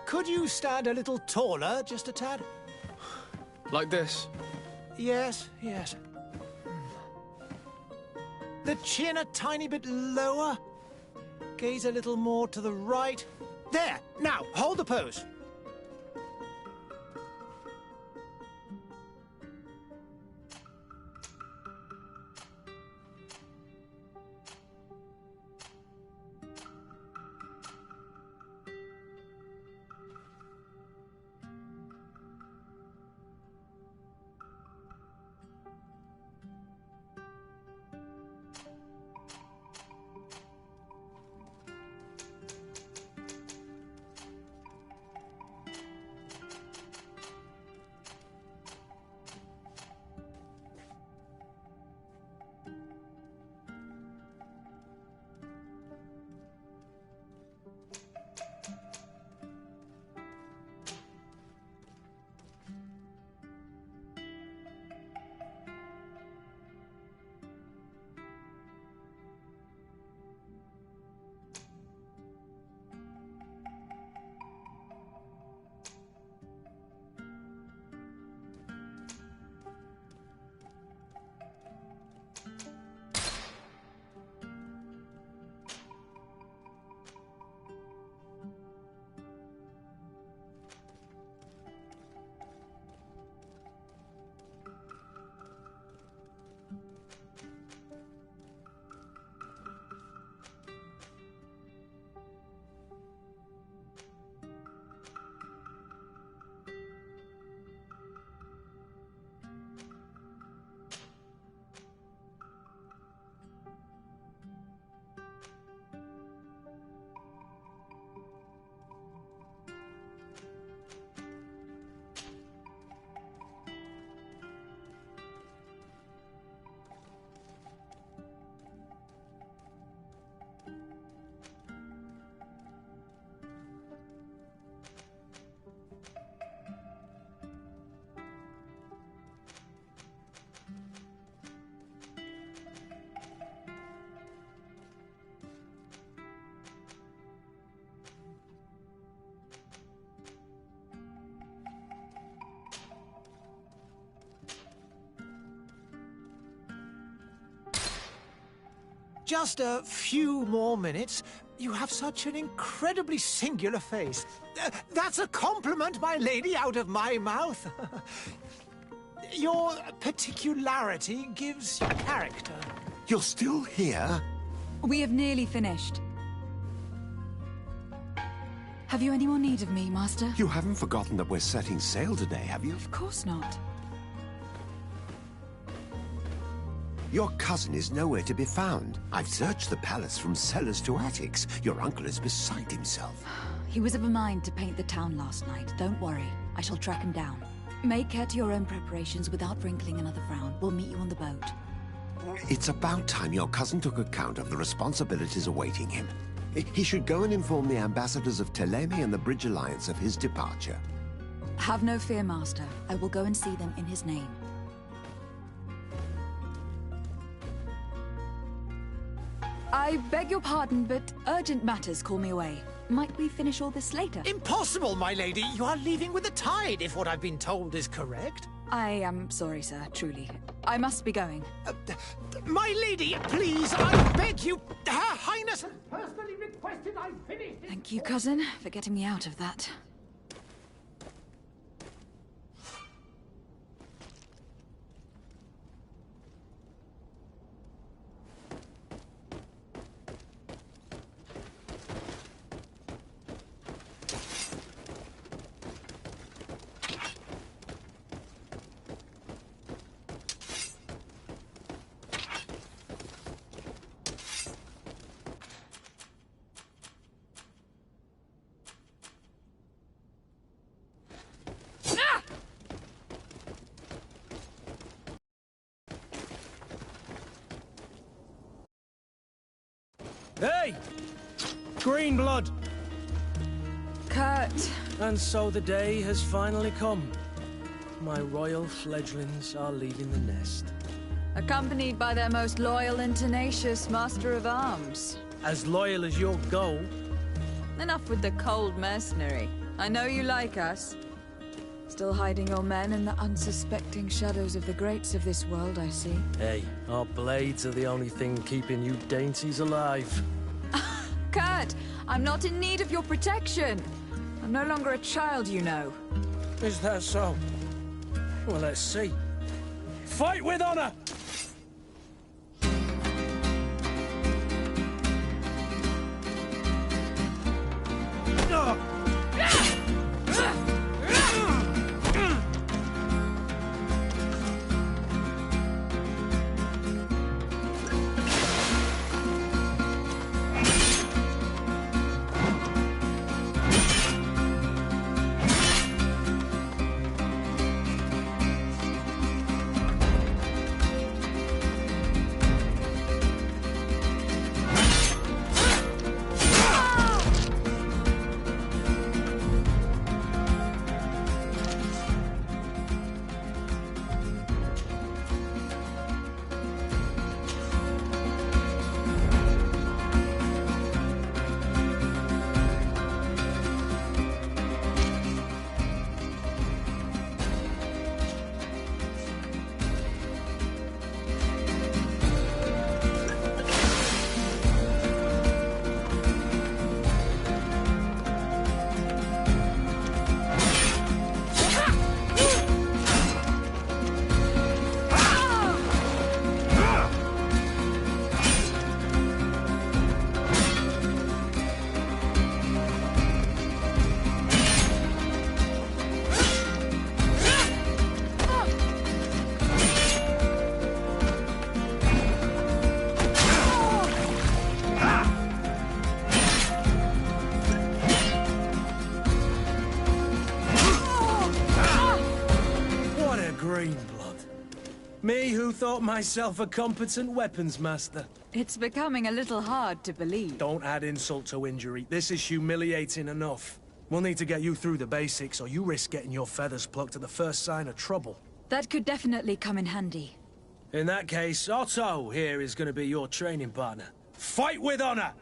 Could you stand a little taller, just a tad? Like this? Yes, yes. The chin a tiny bit lower. Gaze a little more to the right. There! Now, hold the pose. Just a few more minutes. You have such an incredibly singular face. That's a compliment, my lady, out of my mouth. Your particularity gives you character. You're still here? We have nearly finished. Have you any more need of me, Master? You haven't forgotten that we're setting sail today, have you? Of course not. Your cousin is nowhere to be found. I've searched the palace from cellars to attics. Your uncle is beside himself. He was of a mind to paint the town last night. Don't worry. I shall track him down. Make care to your own preparations without wrinkling another frown. We'll meet you on the boat. It's about time your cousin took account of the responsibilities awaiting him. He should go and inform the ambassadors of Teleme and the Bridge Alliance of his departure. Have no fear, Master. I will go and see them in his name. I beg your pardon, but urgent matters call me away. Might we finish all this later? Impossible, my lady. You are leaving with the tide, if what I've been told is correct. I am sorry, sir, truly. I must be going. My lady, please, I beg you. Her Highness has personally requested I finish this. Thank you, cousin, for getting me out of that. Hey! Green blood! Kurt! And so the day has finally come. My royal fledglings are leaving the nest. Accompanied by their most loyal and tenacious Master of Arms. As loyal as your goal. Enough with the cold mercenary. I know you like us. Still hiding your men in the unsuspecting shadows of the greats of this world, I see. Hey, our blades are the only thing keeping you dainties alive. Kurt, I'm not in need of your protection. I'm no longer a child, you know. Is that so? Well, let's see. Fight with honor! Me who thought myself a competent weapons master. It's becoming a little hard to believe. Don't add insult to injury. This is humiliating enough. We'll need to get you through the basics, or you risk getting your feathers plucked at the first sign of trouble. That could definitely come in handy. In that case, Otto here is going to be your training partner. Fight with honor!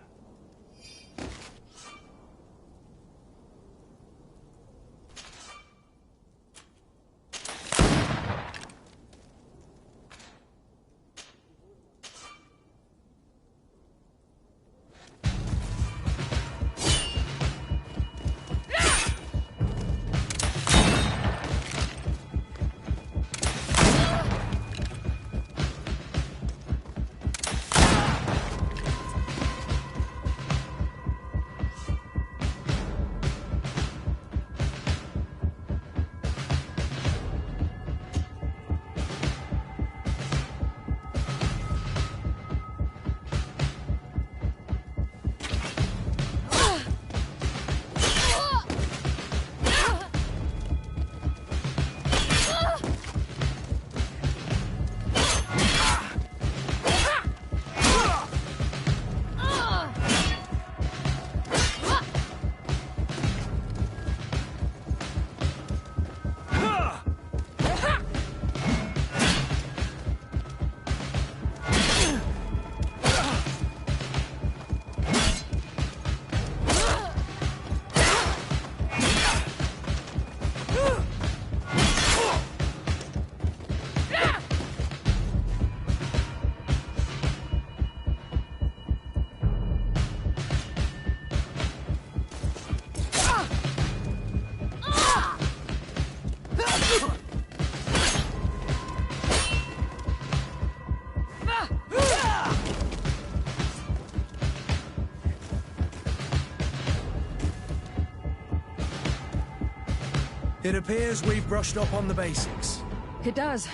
It appears we've brushed up on the basics. It does.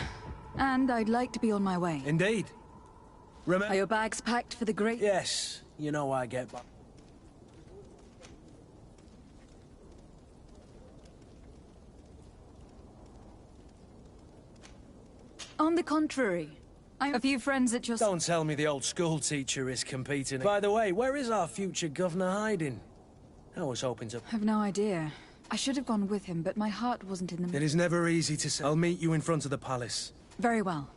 And I'd like to be on my way. Indeed. Are your bags packed for the great... Yes. You know I get back. On the contrary, I have a few friends at your... Don't tell me the old school teacher is competing. By the way, where is our future governor hiding? I was hoping to... I've no idea. I should have gone with him, but my heart wasn't in the... It is never easy to say. I'll meet you in front of the palace. Very well.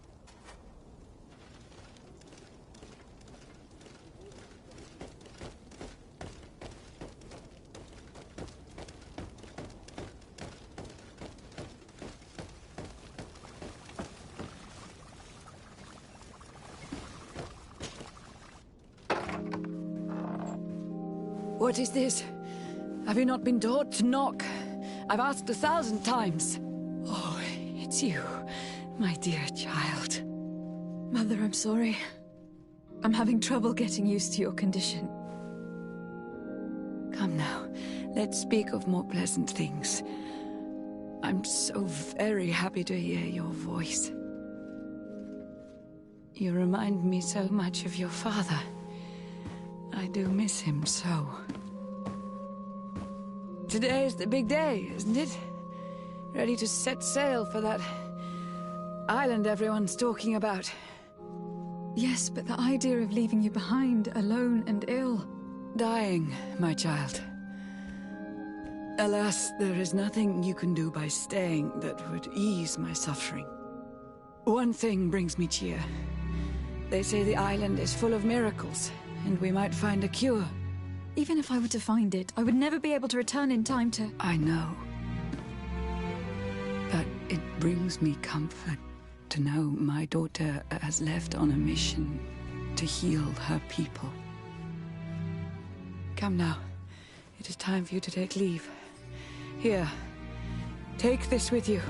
What is this? Have you not been taught to knock? I've asked 1,000 times. Oh, it's you, my dear child. Mother, I'm sorry. I'm having trouble getting used to your condition. Come now, let's speak of more pleasant things. I'm so very happy to hear your voice. You remind me so much of your father. I do miss him so. Today is the big day, isn't it? Ready to set sail for that island everyone's talking about. Yes, but the idea of leaving you behind, alone and ill... Dying, my child. Alas, there is nothing you can do by staying that would ease my suffering. One thing brings me cheer. They say the island is full of miracles, and we might find a cure. Even if I were to find it, I would never be able to return in time to... I know. But it brings me comfort to know my daughter has left on a mission to heal her people. Come now. It is time for you to take leave. Here. Take this with you.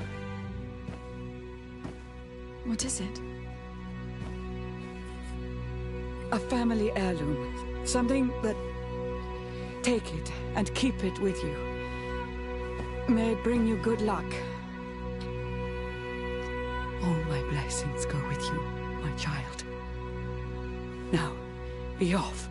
What is it? A family heirloom. Something that... Take it and keep it with you. May it bring you good luck. All my blessings go with you, my child. Now, be off.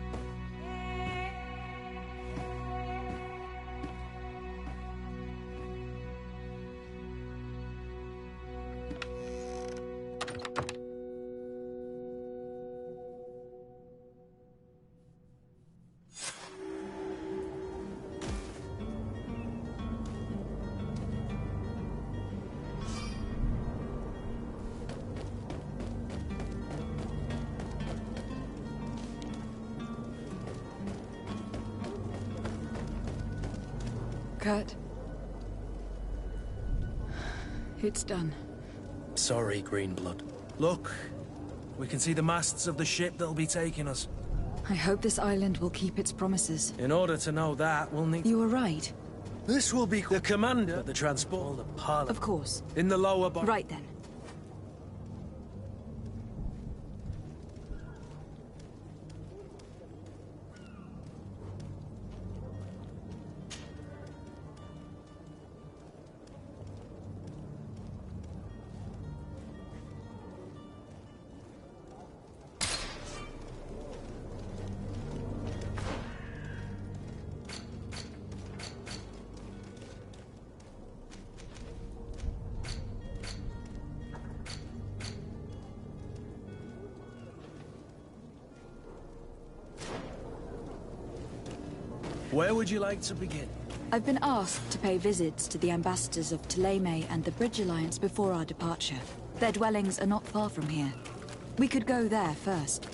Kurt. It's done. Sorry, Greenblood. Look, we can see the masts of the ship that'll be taking us. I hope this island will keep its promises. In order to know that, we'll need... You were right. This will be the commander of the transport, the pilot. Of course. In the lower bar... Right then. Where would you like to begin? I've been asked to pay visits to the ambassadors of Thélème and the Bridge Alliance before our departure. Their dwellings are not far from here. We could go there first.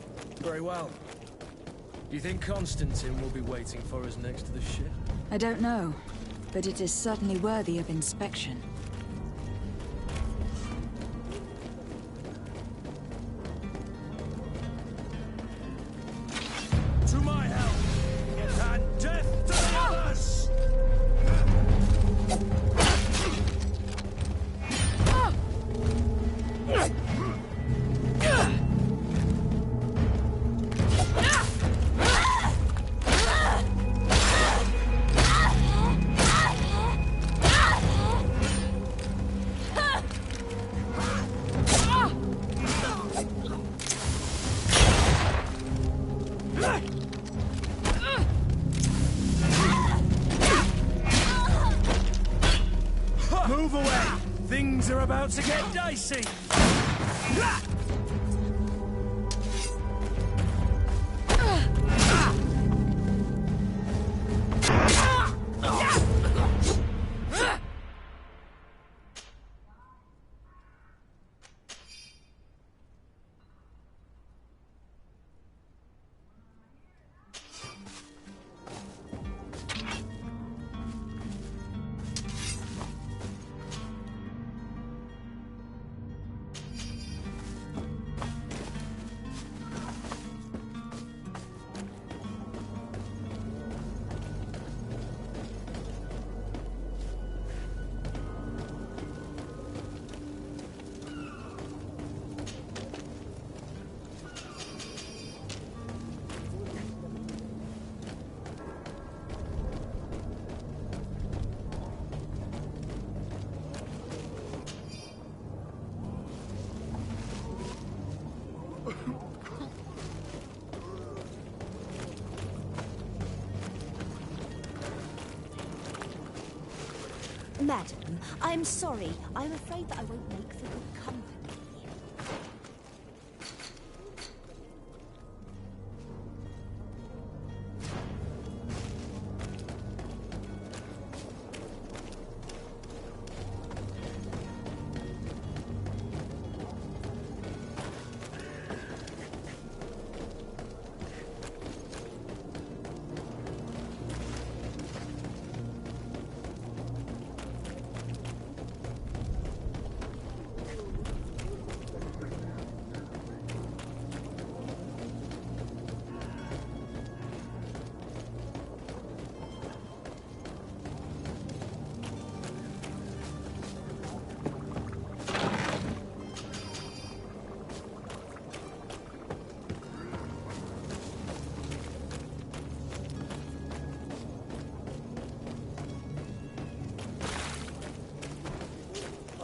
Very well. Do you think Constantine will be waiting for us next to the ship? I don't know, but it is certainly worthy of inspection. To my help! And death to the others! Move away! Things are about to get dicey! Madam, I'm sorry. I'm afraid that I won't make for good company.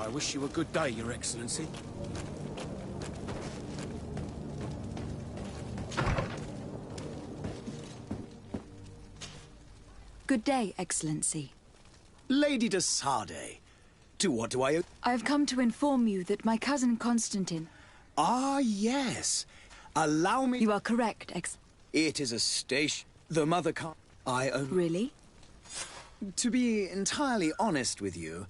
I wish you a good day, Your Excellency. Good day, Excellency. Lady de Sade, to what do I... I have come to inform you that my cousin Constantine... Ah, yes. Allow me... You are correct, It is a station. The mother can't... I only... Really? To be entirely honest with you,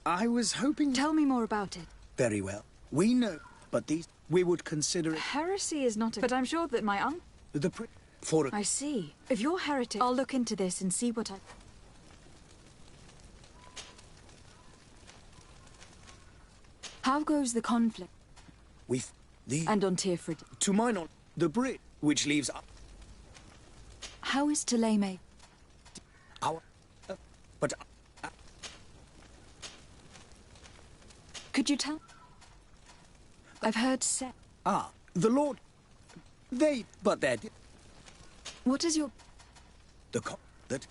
I was hoping... Tell me more about it. Very well. We know, but these... We would consider it... Heresy is not a... But I'm sure that my uncle... The for... I see. If you're heretic, I'll look into this and see what I... How goes the conflict? With the... And on Tearford? To my knowledge, the bridge, which leaves... How is Thélème? Our... but... Could you tell? I've heard say... Ah, the Lord... They... But they're... What is your... That...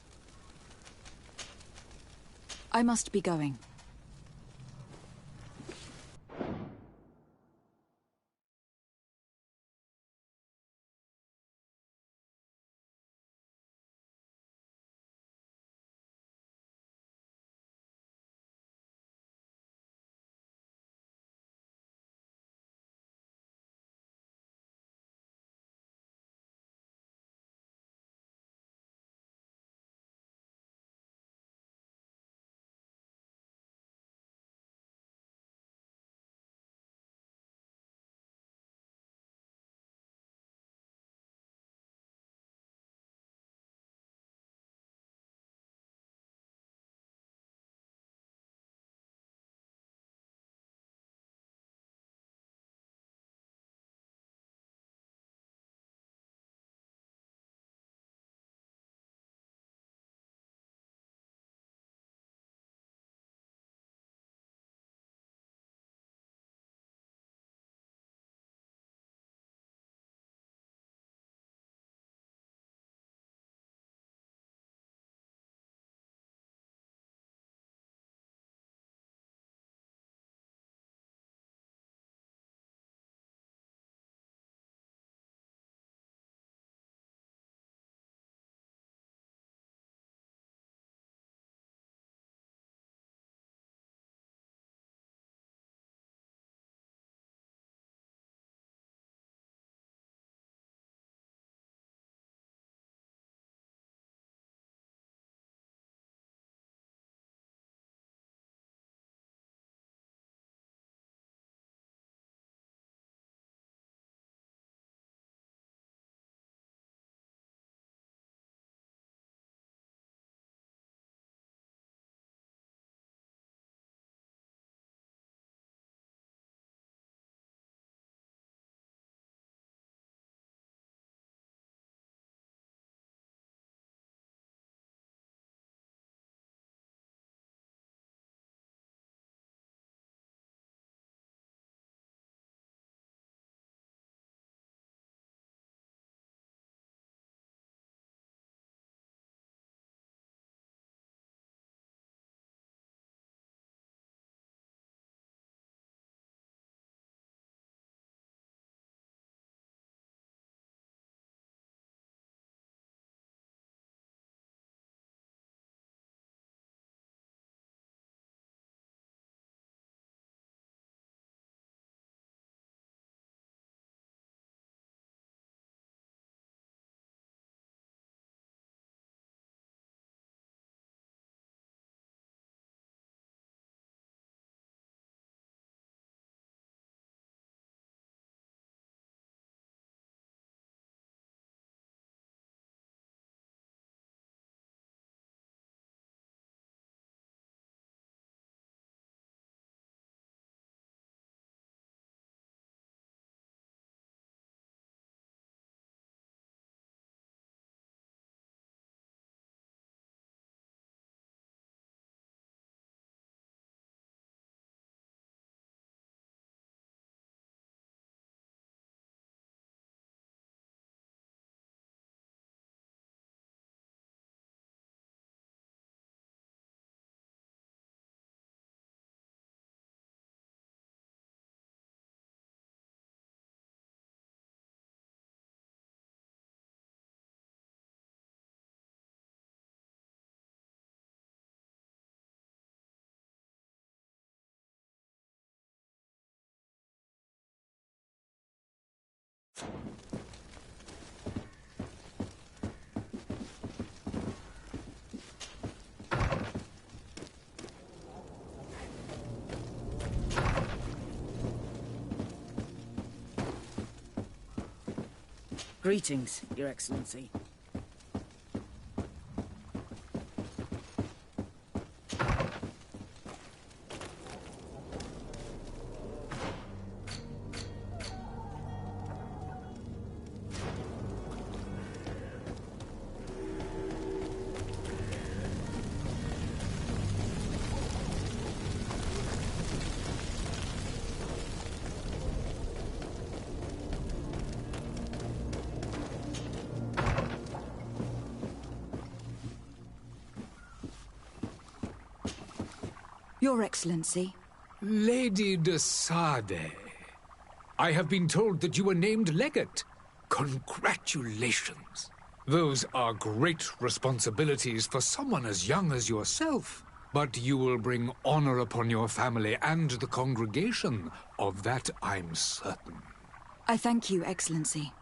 I must be going. Greetings, Your Excellency. Your Excellency. Lady de Sade, I have been told that you were named legate. Congratulations. Those are great responsibilities for someone as young as yourself. But you will bring honor upon your family and the congregation. Of that, I'm certain. I thank you, Excellency.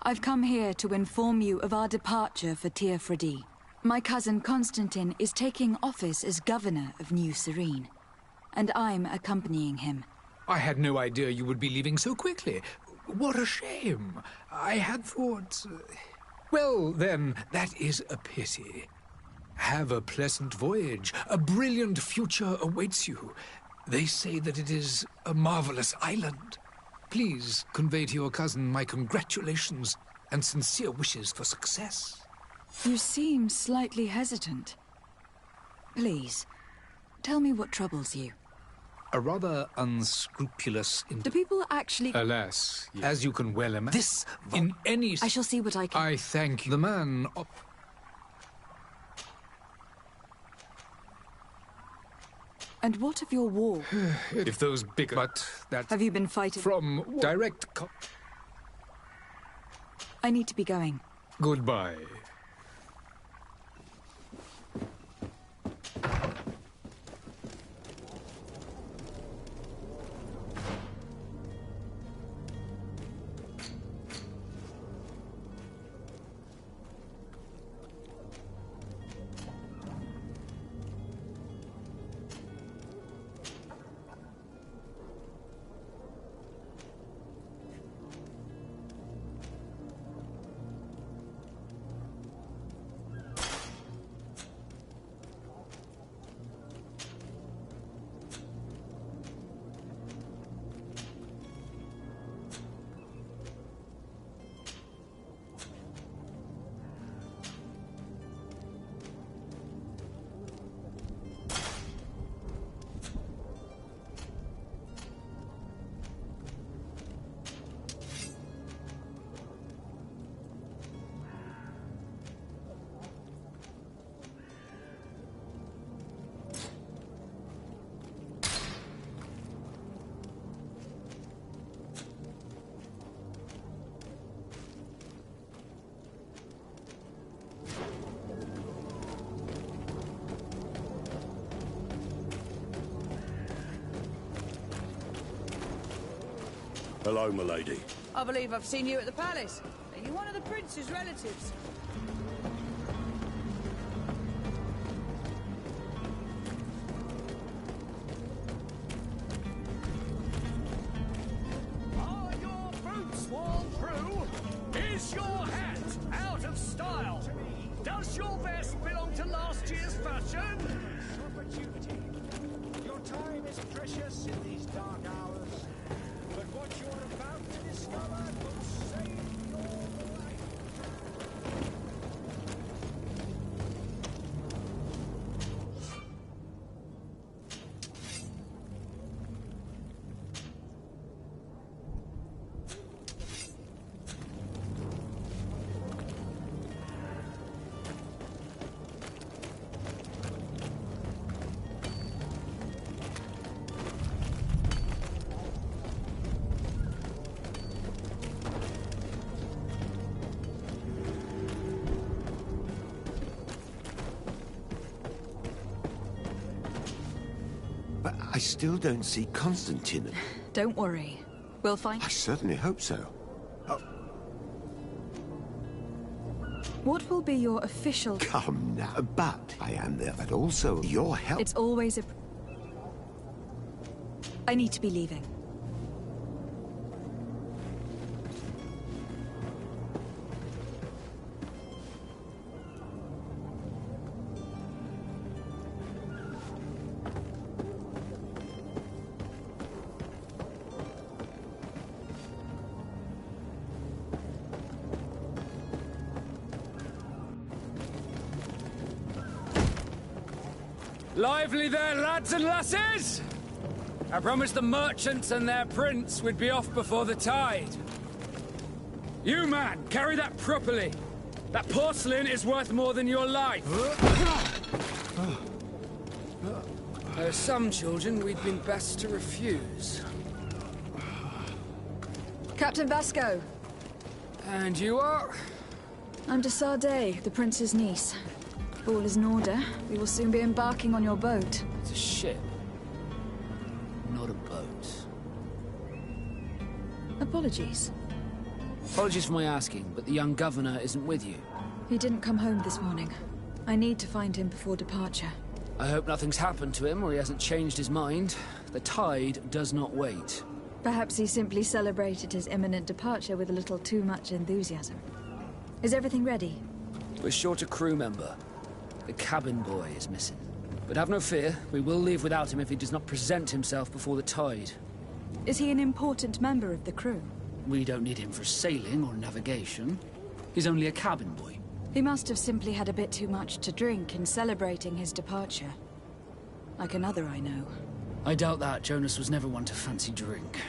I've come here to inform you of our departure for Tir Fredi. My cousin Constantin is taking office as governor of New Serene, and I'm accompanying him. I had no idea you would be leaving so quickly. What a shame. I had thought... Well, then, that is a pity. Have a pleasant voyage. A brilliant future awaits you. They say that it is a marvelous island. Please convey to your cousin my congratulations and sincere wishes for success. You seem slightly hesitant. Please, tell me what troubles you. A rather unscrupulous... Do people actually... Alas, yes. As you can well imagine... This... In any... I shall see what I can... I thank the man... And what of your war? If those big... But that... Have you been fighting? From direct... I need to be going. Goodbye. Hello, milady. I believe I've seen you at the palace. Are you one of the prince's relatives? Are your boots worn through? Is your hat out of style? Does your vest belong to last year's fashion? Opportunity. Your time is precious in these dark hours. But what you're about to discover will save your life. But I still don't see Constantine. Don't worry. We'll find... I certainly hope so. Oh. What will be your official... Come now. But I am there, but also your help. It's always a... I need to be leaving. Lively there, lads and lasses! I promised the merchants and their prince we'd be off before the tide. You, man, carry that properly. That porcelain is worth more than your life. There are some children we'd been best to refuse. Captain Vasco. And you are? I'm de Sardet, the prince's niece. If all is in order, we will soon be embarking on your boat. It's a ship. Not a boat. Apologies. Apologies for my asking, but the young governor isn't with you. He didn't come home this morning. I need to find him before departure. I hope nothing's happened to him or he hasn't changed his mind. The tide does not wait. Perhaps he simply celebrated his imminent departure with a little too much enthusiasm. Is everything ready? We're short a crew member. The cabin boy is missing. But have no fear, we will leave without him if he does not present himself before the tide. Is he an important member of the crew? We don't need him for sailing or navigation. He's only a cabin boy. He must have simply had a bit too much to drink in celebrating his departure. Like another I know. I doubt that. Jonas was never one to fancy drink.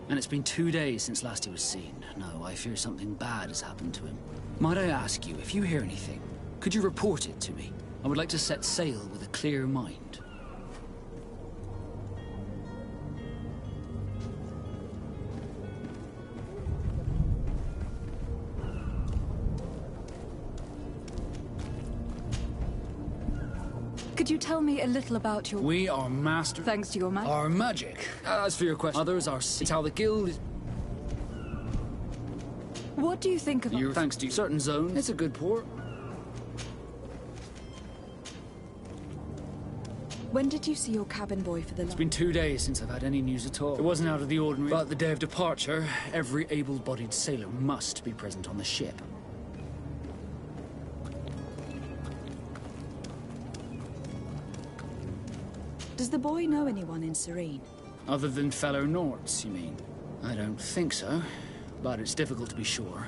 And it's been 2 days since last he was seen. No, I fear something bad has happened to him. Might I ask you, if you hear anything, could you report it to me? I would like to set sail with a clear mind. Could you tell me a little about your... We are masters... Thanks to your magic? Our magic. As for your question, others are... It's how the guild is... What do you think of... Thanks to certain zones, it's a good port. When did you see your cabin boy for the last... It's been 2 days since I've had any news at all. It wasn't out of the ordinary, but the day of departure, every able-bodied sailor must be present on the ship. Does the boy know anyone in Serene? Other than fellow Nords, you mean? I don't think so, but it's difficult to be sure.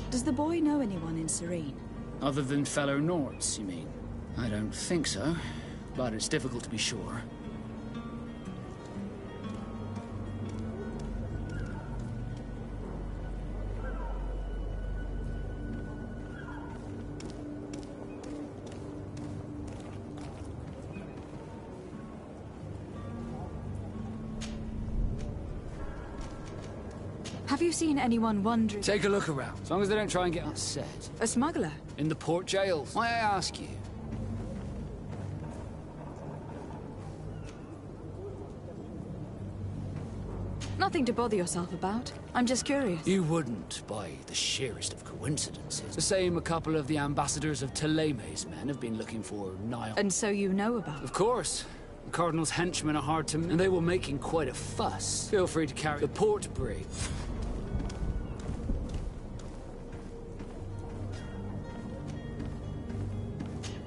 Does the boy know anyone in Serene? Other than fellow Nords, you mean? I don't think so, but it's difficult to be sure. Have you seen anyone wandering... Take a look around, as long as they don't try and get upset. A smuggler? In the port jails. Might I ask you? Nothing to bother yourself about. I'm just curious. You wouldn't, by the sheerest of coincidences. The same a couple of the ambassadors of Teleme's men have been looking for Nile. And so you know about... Of course. The Cardinal's henchmen are hard to... and they were making quite a fuss. Feel free to carry the port brig.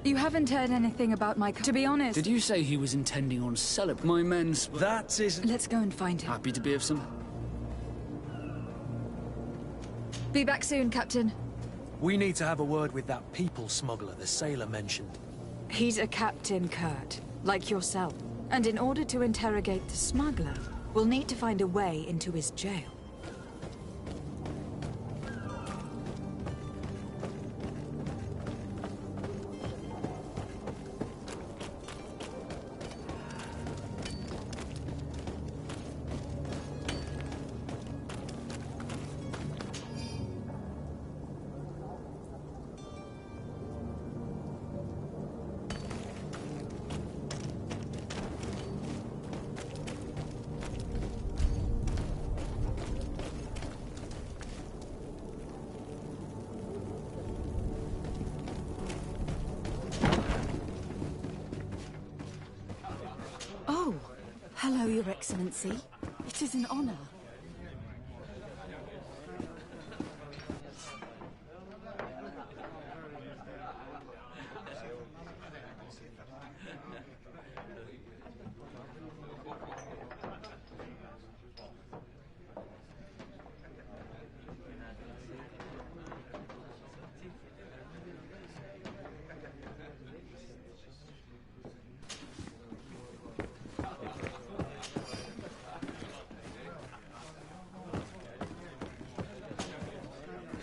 You haven't heard anything about my... To be honest... Did you say he was intending on celebrating my men's... That is... Let's go and find him. Happy to be of some... Be back soon, Captain. We need to have a word with that people smuggler the sailor mentioned. He's a captain, Kurt, like yourself. And in order to interrogate the smuggler, we'll need to find a way into his jail. Oh, hello, Your Excellency. It is an honor.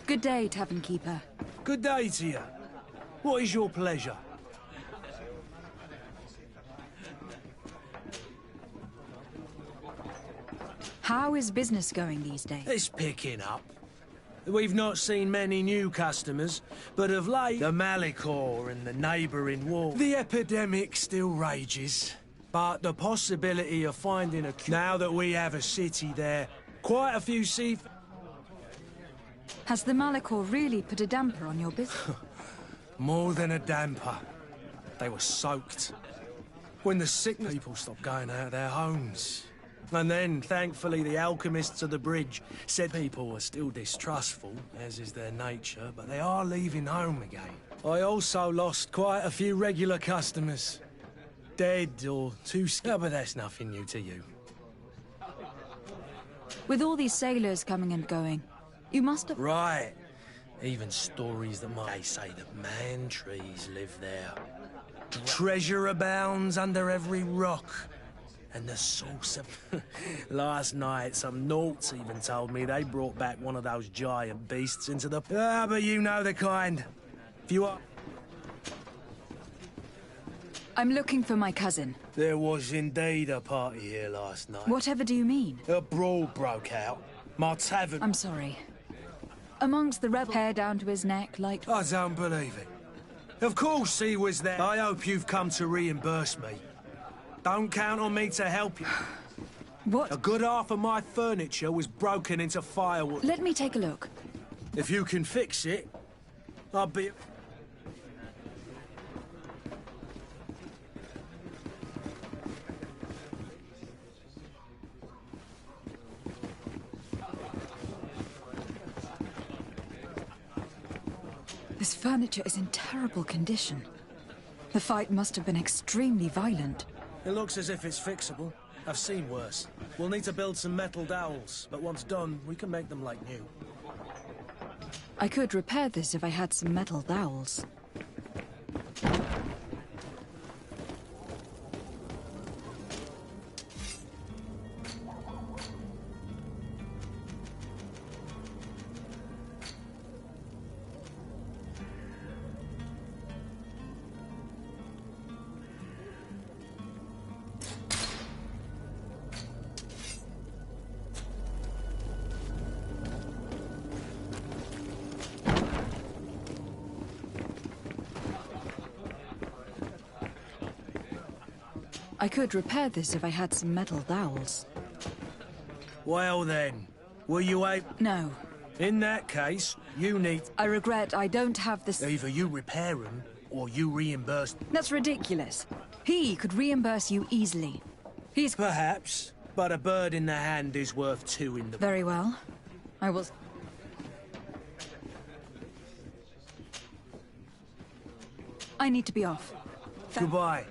Good day, Tavern Keeper. Good day to you. What is your pleasure? How is business going these days? It's picking up. We've not seen many new customers, but of late, the Malicor and the neighbouring war. The epidemic still rages, but the possibility of finding a cure... Now that we have a city there, quite a few sea... Has the Malicor really put a damper on your business? More than a damper. They were soaked. When the sick people stopped going out of their homes. And then, thankfully, the alchemists of the bridge said people were still distrustful, as is their nature, but they are leaving home again. I also lost quite a few regular customers. Dead or too scared, but that's nothing new to you. With all these sailors coming and going, you must have... Right. Even stories that might say that man-trees live there. Treasure abounds under every rock. And the source of... Last night, some Nauts even told me they brought back one of those giant beasts into the... Ah, but you know the kind. If you are... I'm looking for my cousin. There was indeed a party here last night. Whatever do you mean? A brawl broke out. My tavern... I'm sorry. Amongst the rebels, hair down to his neck, like... I don't believe it. Of course he was there. I hope you've come to reimburse me. Don't count on me to help you. What? A good half of my furniture was broken into firewood. Let me take a look. If you can fix it, I'll be... This furniture is in terrible condition. The fight must have been extremely violent. It looks as if it's fixable. I've seen worse. We'll need to build some metal dowels, but once done, we can make them like new. I could repair this if I had some metal dowels. I could repair this if I had some metal dowels. Well then, were you able... No. In that case, you need... I regret I don't have this... Either you repair them, or you reimburse... That's ridiculous. He could reimburse you easily. He's... Perhaps, but a bird in the hand is worth two in the... Very well. I will... I need to be off. Goodbye.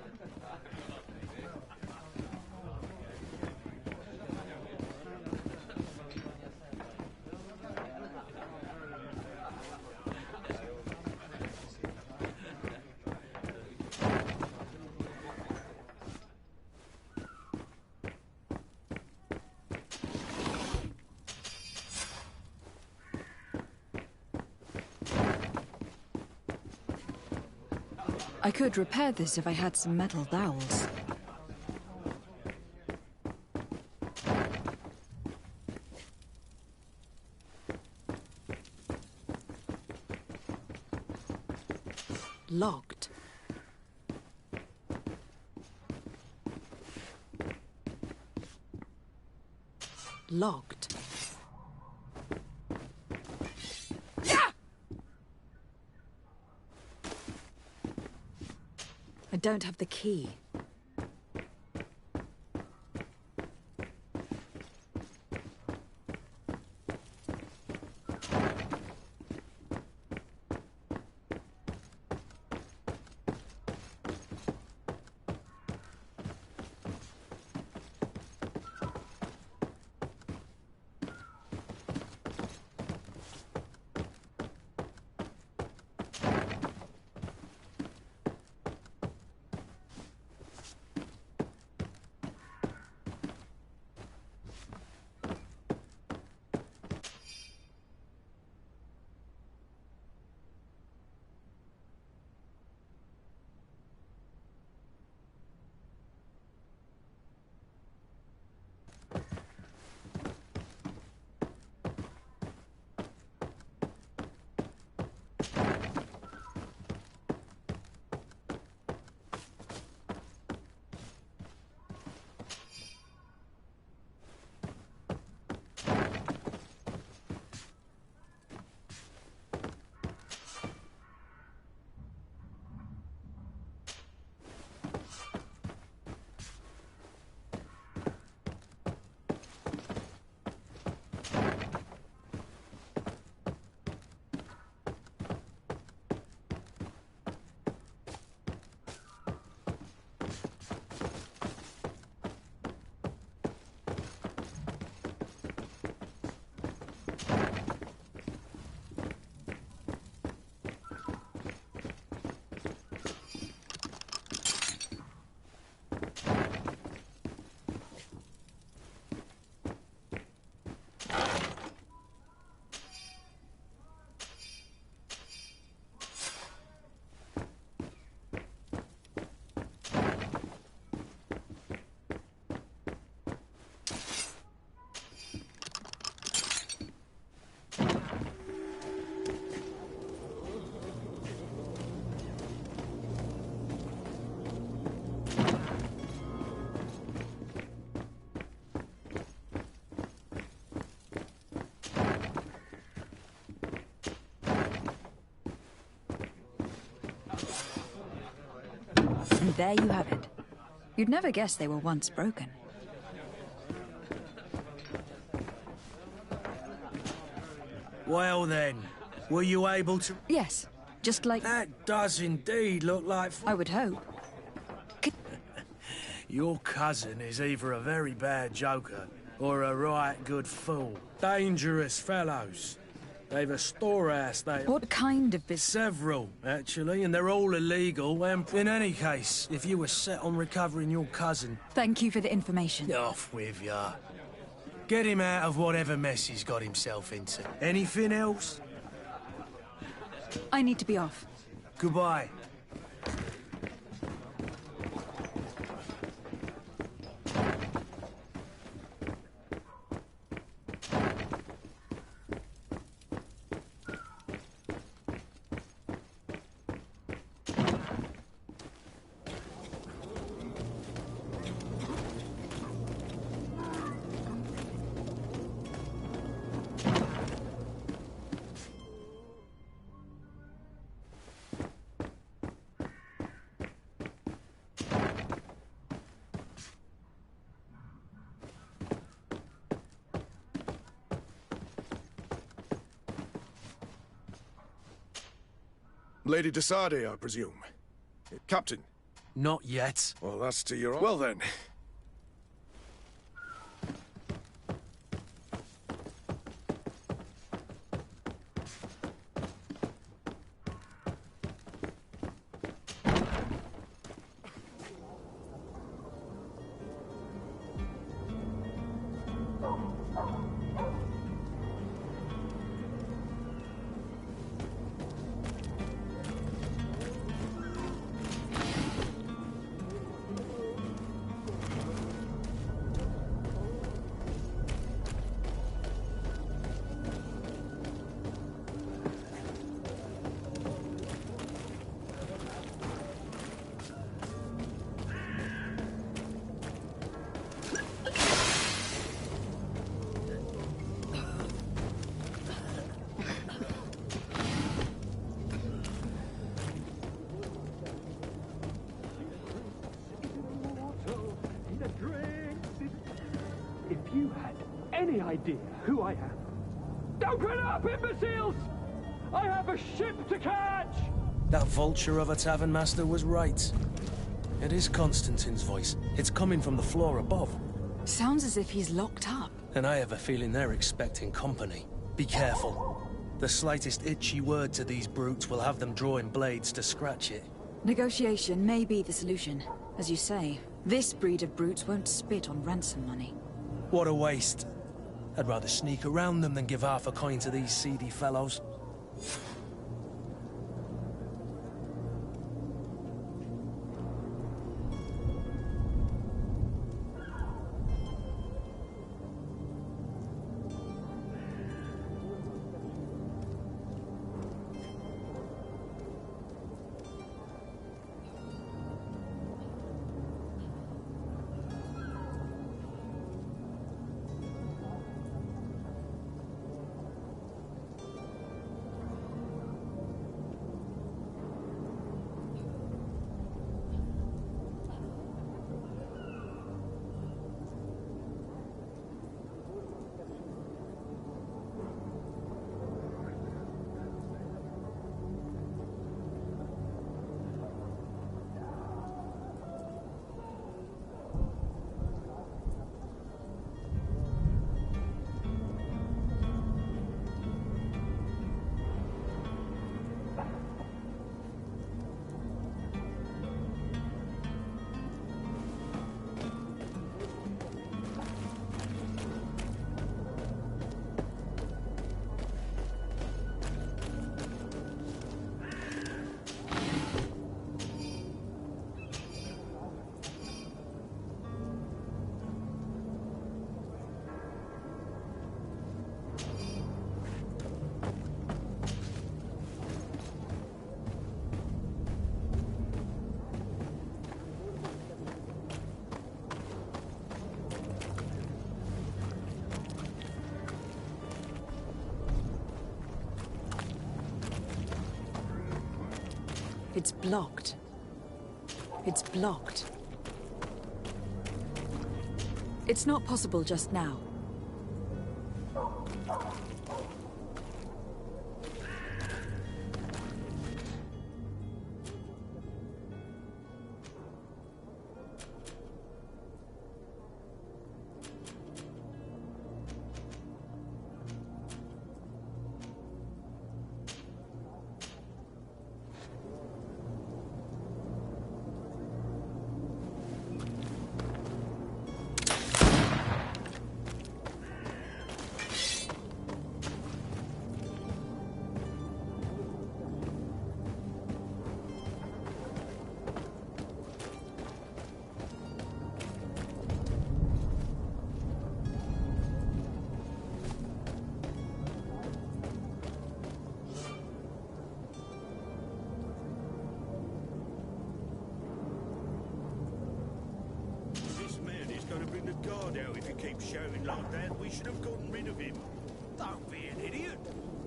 I could repair this if I had some metal dowels. Locked. Locked. I don't have the key. there you have it. You'd never guess they were once broken. Well then, were you able to... Yes, just like... That does indeed look like... I would hope. Your cousin is either a very bad joker or a right good fool. Dangerous fellows. They've a storehouse, they... What kind of business? Several, actually, and they're all illegal, and in any case, if you were set on recovering your cousin... Thank you for the information. Off with ya. Get him out of whatever mess he's got himself into. Anything else? I need to be off. Goodbye. Lady de Sardet, I presume. Captain? Not yet. Well, that's to your... Well then. If you had any idea who I am... Open up, imbeciles! I have a ship to catch! That vulture of a tavern master was right. It is Constantine's voice. It's coming from the floor above. Sounds as if he's locked up. And I have a feeling they're expecting company. Be careful. The slightest itchy word to these brutes will have them drawing blades to scratch it. Negotiation may be the solution. As you say, this breed of brutes won't spit on ransom money. What a waste. I'd rather sneak around them than give half a coin to these seedy fellows. It's blocked. It's blocked. It's not possible just now. If you keep shouting like that, we should have gotten rid of him. Don't be an idiot.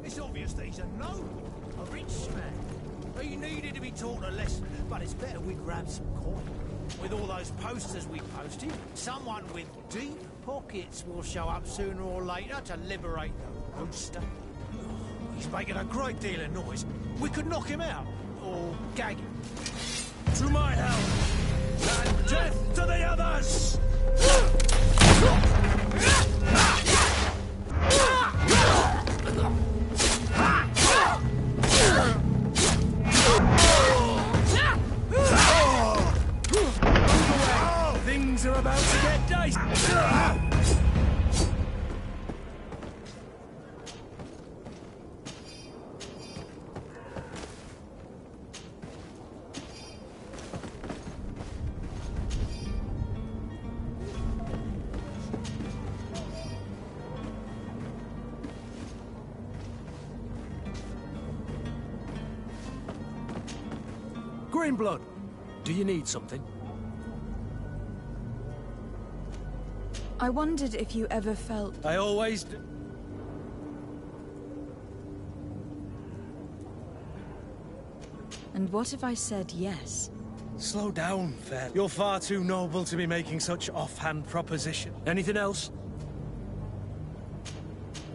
It's obvious that he's a noble, a rich man. He needed to be taught a lesson, but it's better we grab some coin. With all those posters we posted, someone with deep pockets will show up sooner or later to liberate the rooster. He's making a great deal of noise. We could knock him out, or gag him. To my help, and death to the others! Things are about to get dicey. Greenblood, do you need something? I wondered if you ever felt... I always do. And what if I said yes? Slow down, Fair. You're far too noble to be making such offhand proposition. Anything else?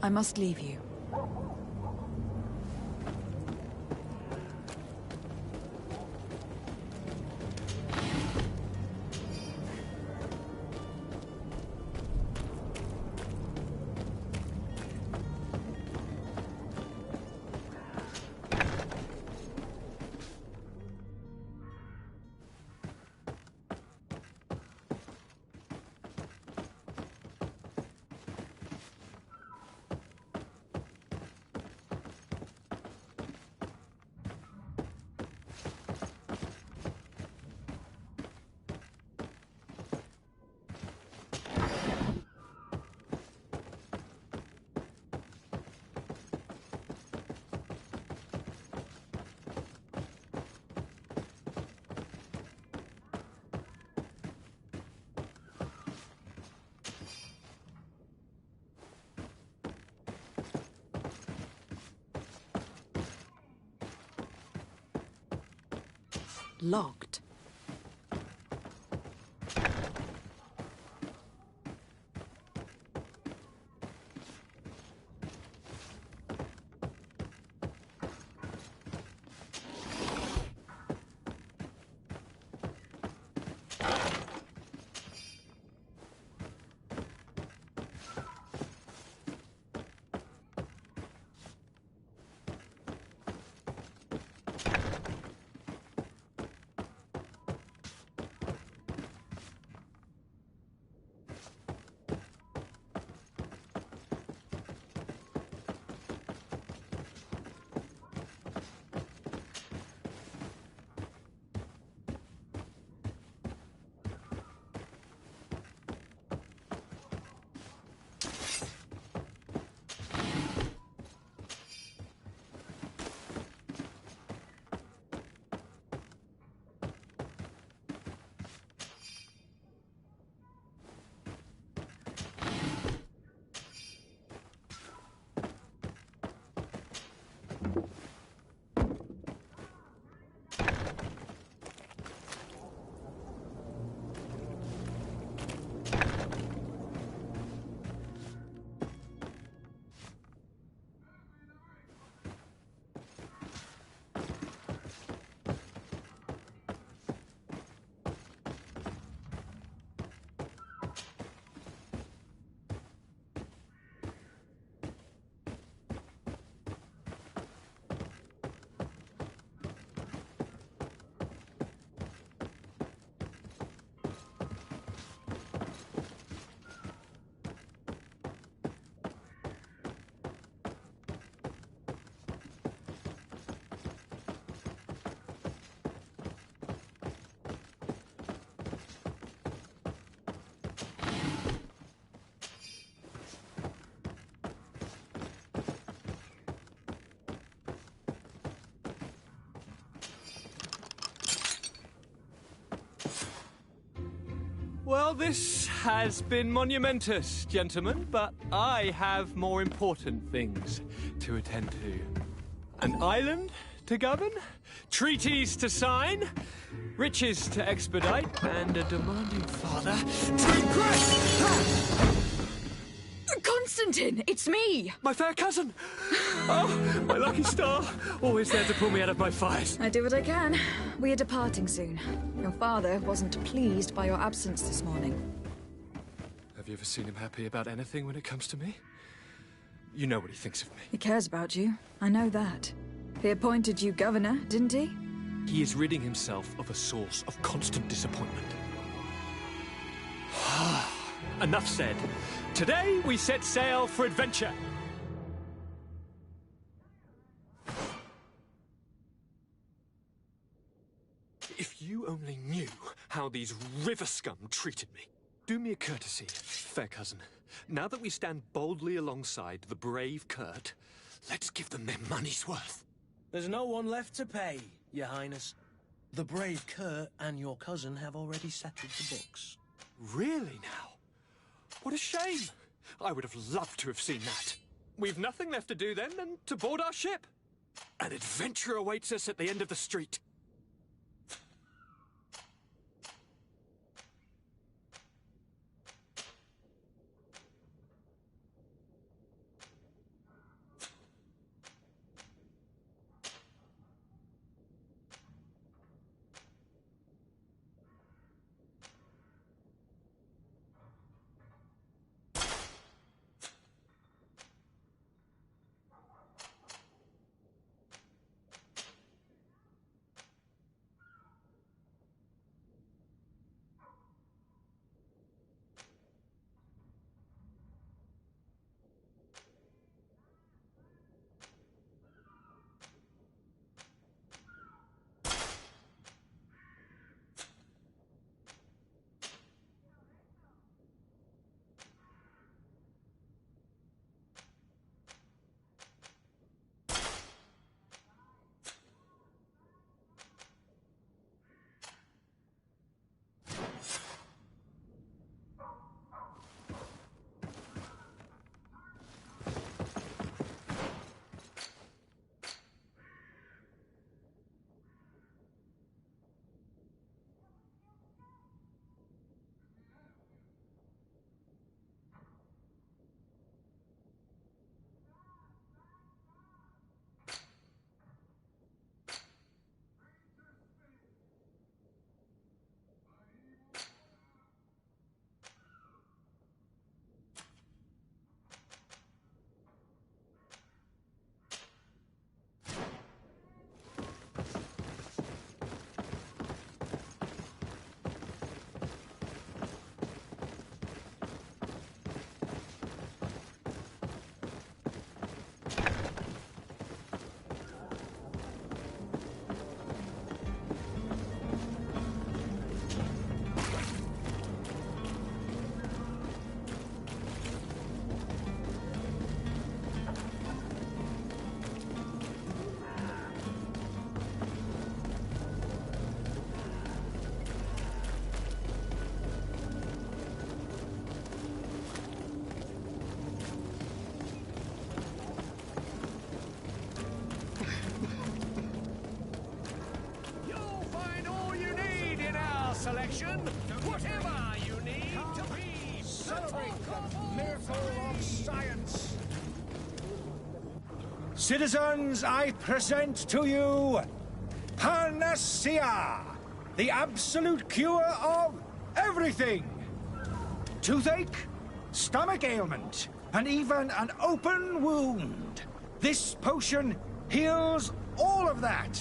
I must leave you. Locked. Well, this has been monumentous, gentlemen, but I have more important things to attend to. An island to govern, treaties to sign, riches to expedite, and a demanding father to impress! Constantine, it's me! My fair cousin! Oh, my lucky star! Always there to pull me out of my fires. I do what I can. We are departing soon. Your father wasn't pleased by your absence this morning. Have you ever seen him happy about anything when it comes to me? You know what he thinks of me. He cares about you. I know that. He appointed you governor, didn't he? He is ridding himself of a source of constant disappointment. Enough said. Today, we set sail for adventure. If you only knew how these river scum treated me. Do me a courtesy, fair cousin. Now that we stand boldly alongside the brave Kurt, let's give them their money's worth. There's no one left to pay, Your Highness. The brave Kurt and your cousin have already settled the books. Really now? What a shame. I would have loved to have seen that. We've nothing left to do then than to board our ship. An adventure awaits us at the end of the street. Selection, whatever you need to be. Celebrate the miracle of science. Citizens, I present to you Panacea, the absolute cure of everything. Toothache, stomach ailment, and even an open wound. This potion heals all of that.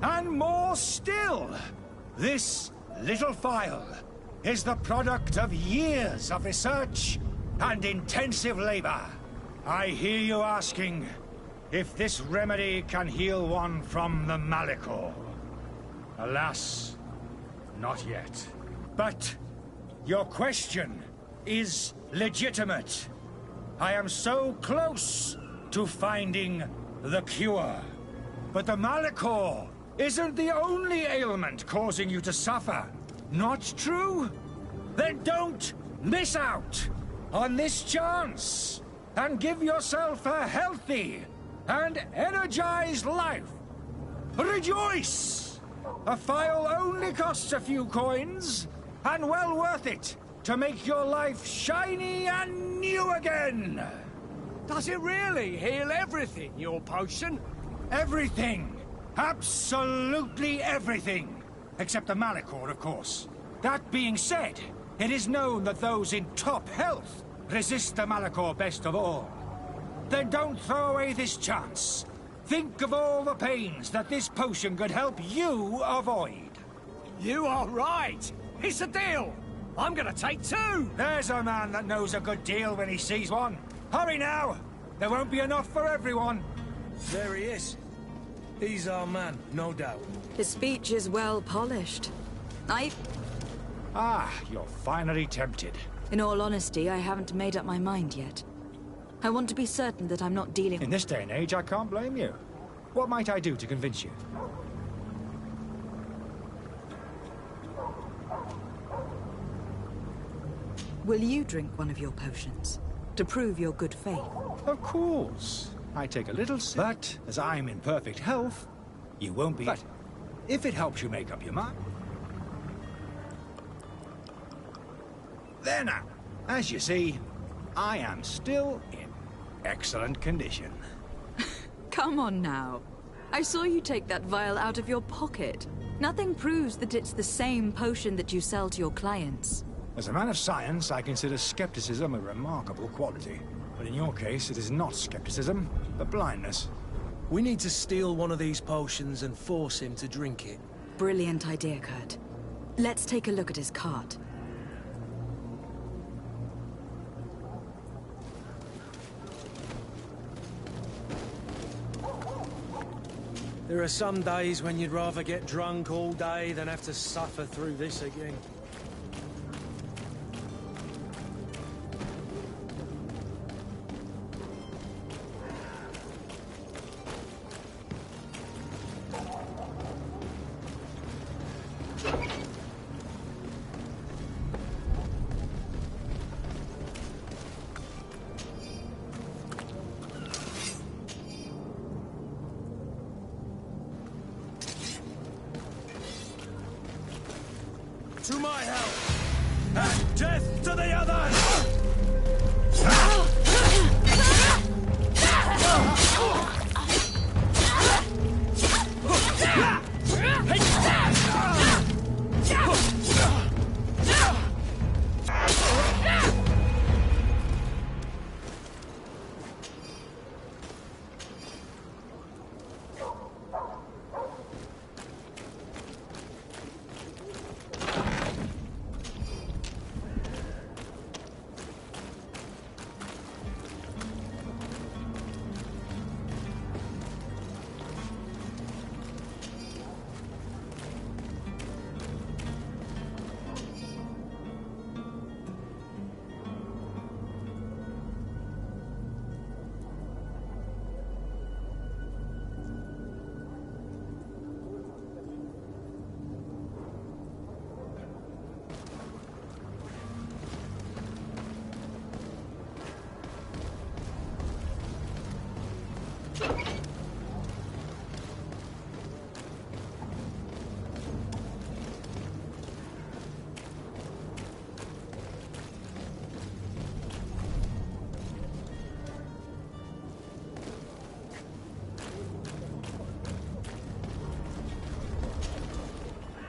And more still. This little phial is the product of years of research and intensive labor. I hear you asking if this remedy can heal one from the Malachor. Alas, not yet. But your question is legitimate. I am so close to finding the cure. But the Malachor isn't the only ailment causing you to suffer. Not true? Then don't miss out on this chance and give yourself a healthy and energized life. Rejoice! A file only costs a few coins, and well worth it to make your life shiny and new again. Does it really heal everything, your potion? Everything. Absolutely everything. Except the Malachor, of course. That being said, it is known that those in top health resist the Malachor best of all. Then don't throw away this chance. Think of all the pains that this potion could help you avoid. You are right. It's a deal. I'm gonna take 2. There's a man that knows a good deal when he sees one. Hurry now. There won't be enough for everyone. There he is. He's our man, no doubt. His speech is well polished. Ah, you're finally tempted. In all honesty, I haven't made up my mind yet. I want to be certain that I'm not dealing... In this day and age, I can't blame you. What might I do to convince you? Will you drink one of your potions? To prove your good faith? Of course. I take a little sip. But, as I'm in perfect health, you won't be... But, if it helps you make up your mind... There now. As you see, I am still in excellent condition. Come on now. I saw you take that vial out of your pocket. Nothing proves that it's the same potion that you sell to your clients. As a man of science, I consider skepticism a remarkable quality. But in your case, it is not skepticism, but blindness. We need to steal one of these potions and force him to drink it. Brilliant idea, Kurt. Let's take a look at his cart. There are some days when you'd rather get drunk all day than have to suffer through this again. To my help! And death to the others!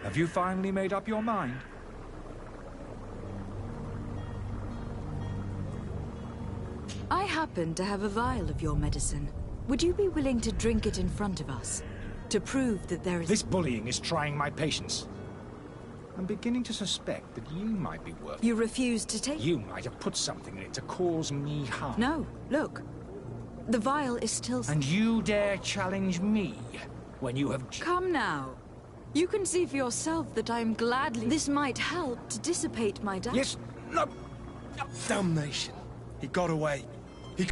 Have you finally made up your mind? I happen to have a vial of your medicine. Would you be willing to drink it in front of us? To prove that there is... This bullying is trying my patience. I'm beginning to suspect that you might be working... You refuse to take... You might have put something in it to cause me harm. No, look. The vial is still... And you dare challenge me when you have... Come now. You can see for yourself that I am gladly... This might help to dissipate my doubt. Yes, no... Damnation. He got away. He...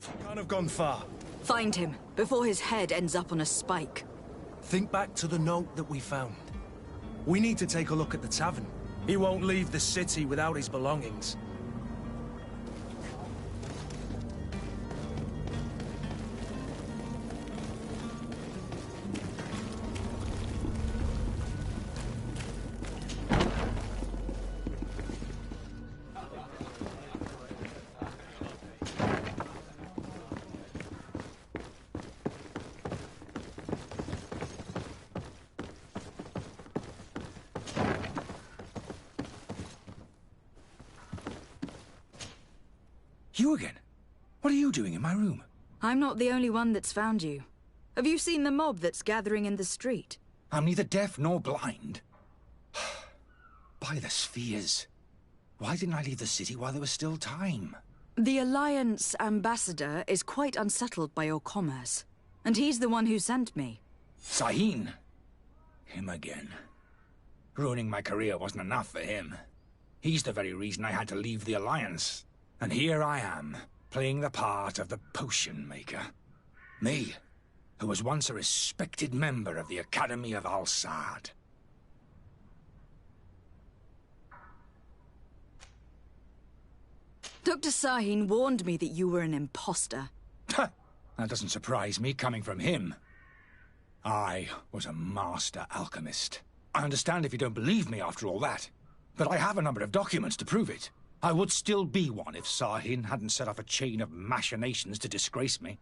Can't have gone far. Find him, before his head ends up on a spike. Think back to the note that we found. We need to take a look at the tavern. He won't leave the city without his belongings. You again? What are you doing in my room? I'm not the only one that's found you. Have you seen the mob that's gathering in the street? I'm neither deaf nor blind. By the spheres. Why didn't I leave the city while there was still time? The Alliance ambassador is quite unsettled by your commerce. And he's the one who sent me. Sahin. Him again. Ruining my career wasn't enough for him. He's the very reason I had to leave the Alliance. And here I am, playing the part of the potion maker. Me, who was once a respected member of the Academy of Al-Saad. Dr. Sahin warned me that you were an imposter. That doesn't surprise me, coming from him. I was a master alchemist. I understand if you don't believe me after all that, but I have a number of documents to prove it. I would still be one if Sahin hadn't set off a chain of machinations to disgrace me.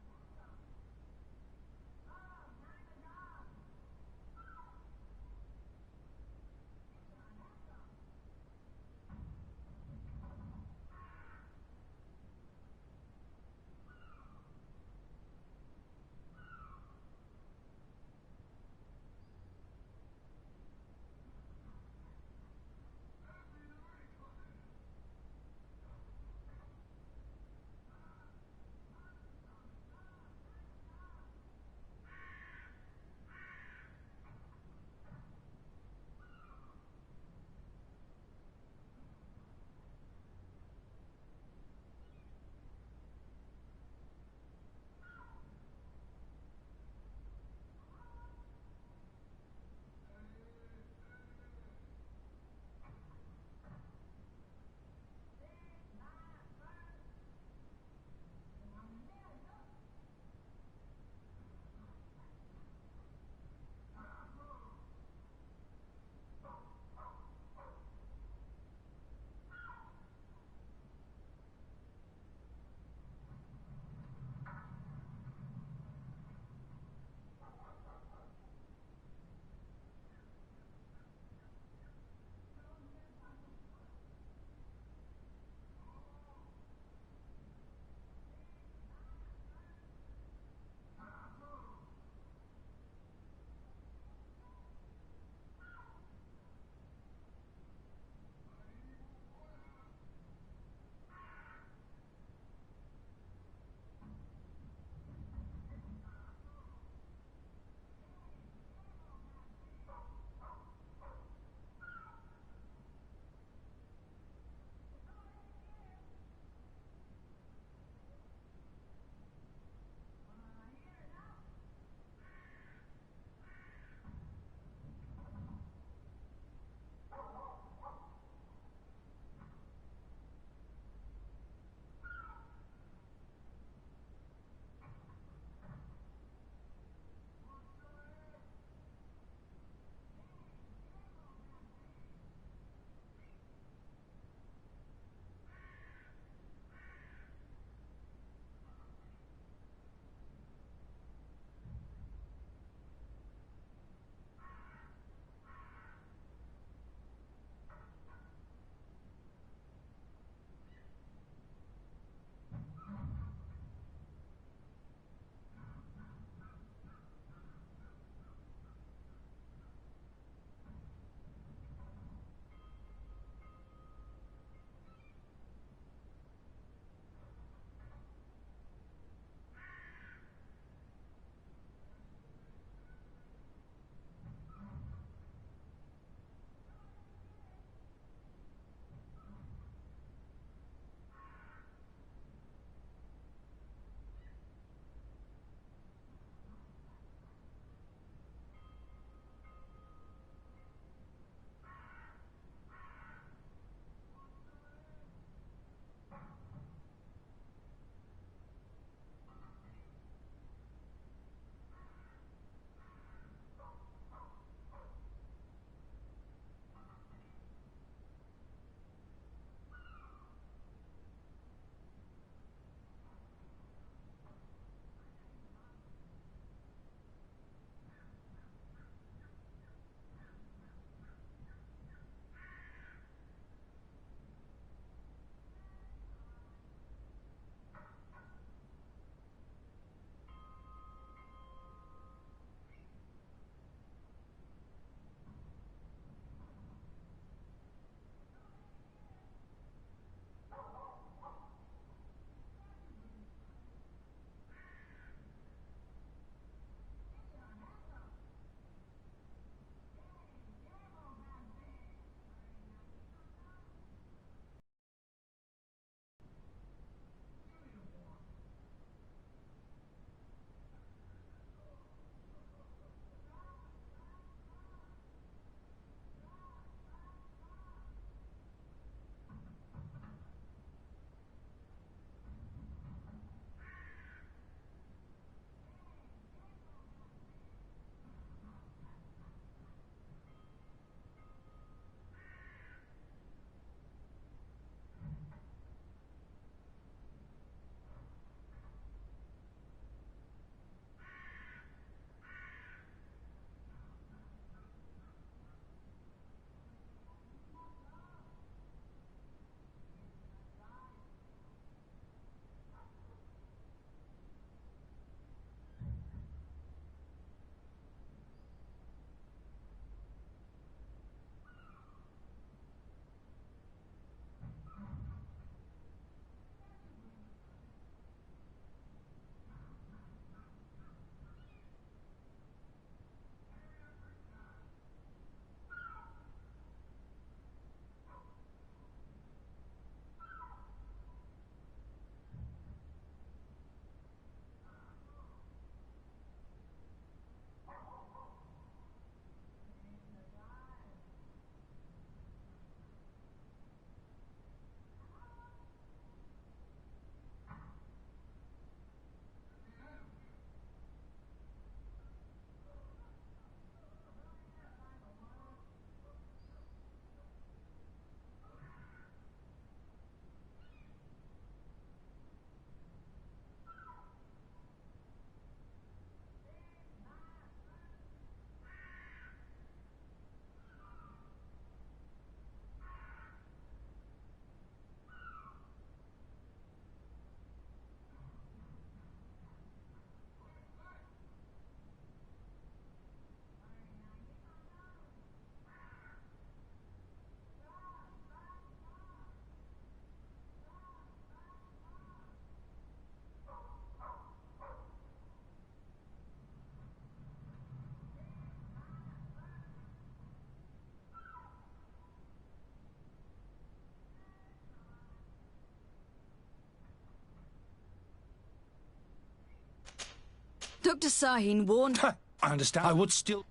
Dr. Sahin warned... I understand. I would still...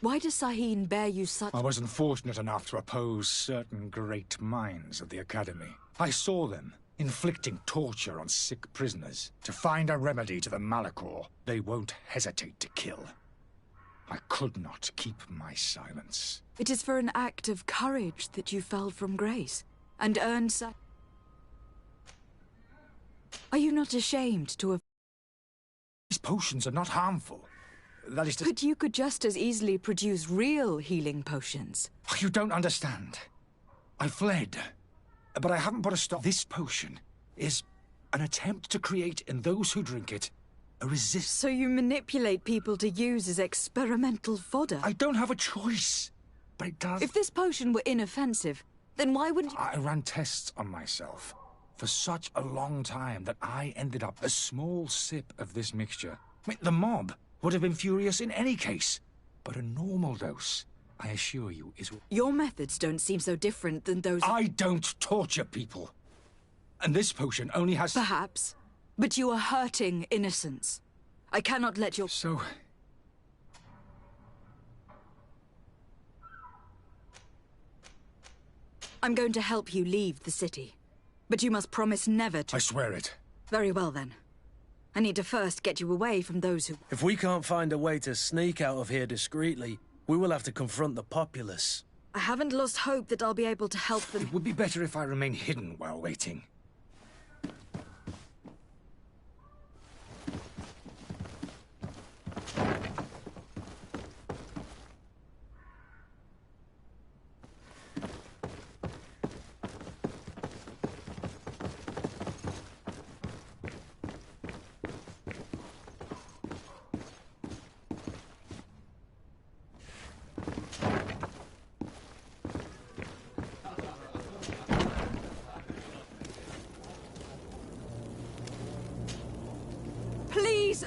Why does Sahin bear you such... I wasn't fortunate enough to oppose certain great minds of the Academy. I saw them inflicting torture on sick prisoners. To find a remedy to the Malachor, they won't hesitate to kill. I could not keep my silence. It is for an act of courage that you fell from grace, and earned such... Are you not ashamed to have... These potions are not harmful. That is to... But you could just as easily produce real healing potions. You don't understand. I fled, but I haven't put a stop. This potion is an attempt to create in those who drink it a resistance. So you manipulate people to use as experimental fodder? I don't have a choice, but it does... If this potion were inoffensive, then why wouldn't you... I ran tests on myself for such a long time that I ended up a small sip of this mixture. I mean, the mob would have been furious in any case, but a normal dose, I assure you, is... Your methods don't seem so different than those... I don't torture people. And this potion only has... Perhaps. But you are hurting innocents. I cannot let your... So... I'm going to help you leave the city. But you must promise never to... I swear it. Very well, then. I need to first get you away from those who... If we can't find a way to sneak out of here discreetly, we will have to confront the populace. I haven't lost hope that I'll be able to help them... It would be better if I remain hidden while waiting.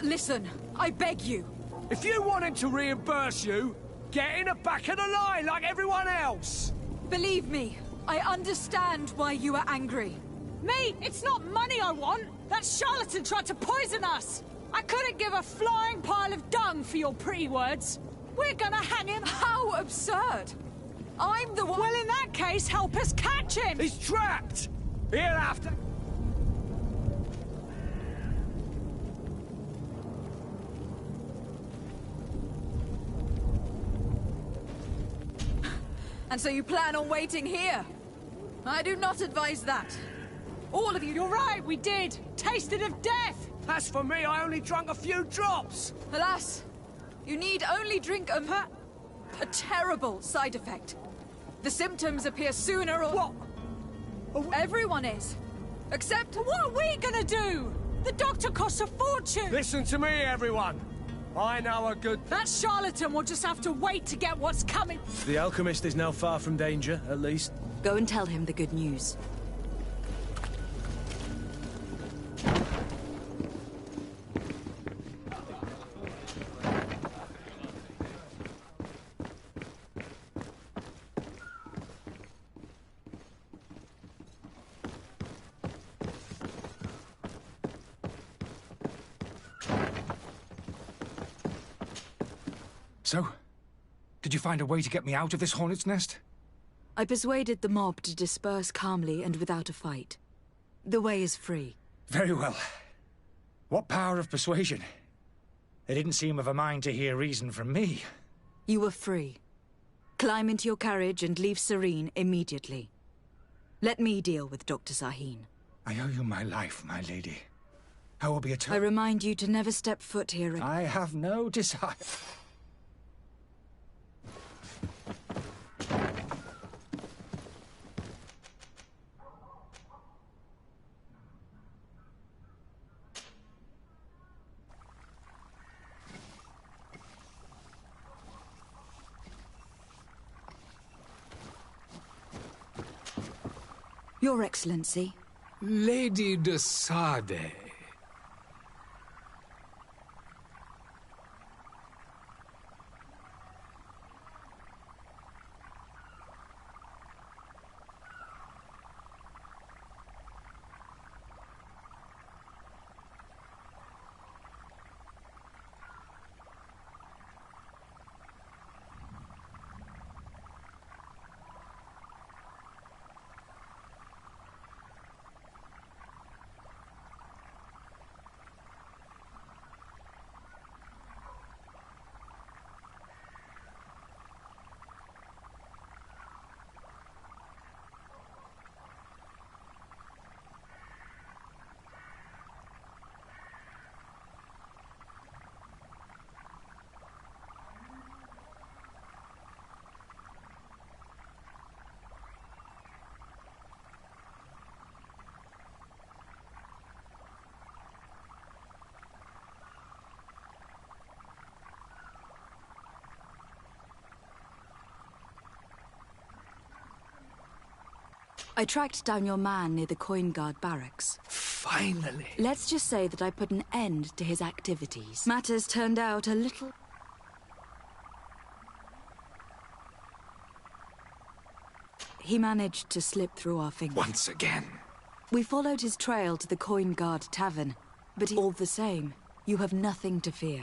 Listen, I beg you. If you want him to reimburse you, get in the back of the line like everyone else. Believe me, I understand why you are angry. Me? It's not money I want. That charlatan tried to poison us. I couldn't give a flying pile of dung for your pretty words. We're gonna hang him. How absurd. I'm the one... Well, in that case, help us catch him. He's trapped. Hereafter... And so you plan on waiting here? I do not advise that. All of you... You're right, we did. Tasted of death. As for me, I only drank a few drops. Alas, you need only drink a terrible side effect. The symptoms appear sooner or... What? Everyone is. Except... What are we gonna do? The doctor costs a fortune. Listen to me, everyone. I know a good... That charlatan will just have to wait to get what's coming. The alchemist is now far from danger, at least. Go and tell him the good news. So, did you find a way to get me out of this hornet's nest? I persuaded the mob to disperse calmly and without a fight. The way is free. Very well. What power of persuasion? They didn't seem of a mind to hear reason from me. You were free. Climb into your carriage and leave Serene immediately. Let me deal with Dr. Sahin. I owe you my life, my lady. I will be I remind you to never step foot here again. I have no desire... Your Excellency. Lady de Sade. I tracked down your man near the Coin Guard barracks. Finally. Let's just say that I put an end to his activities. Matters turned out a little... He managed to slip through our fingers. Once again. We followed his trail to the Coin Guard Tavern, but all the same, you have nothing to fear.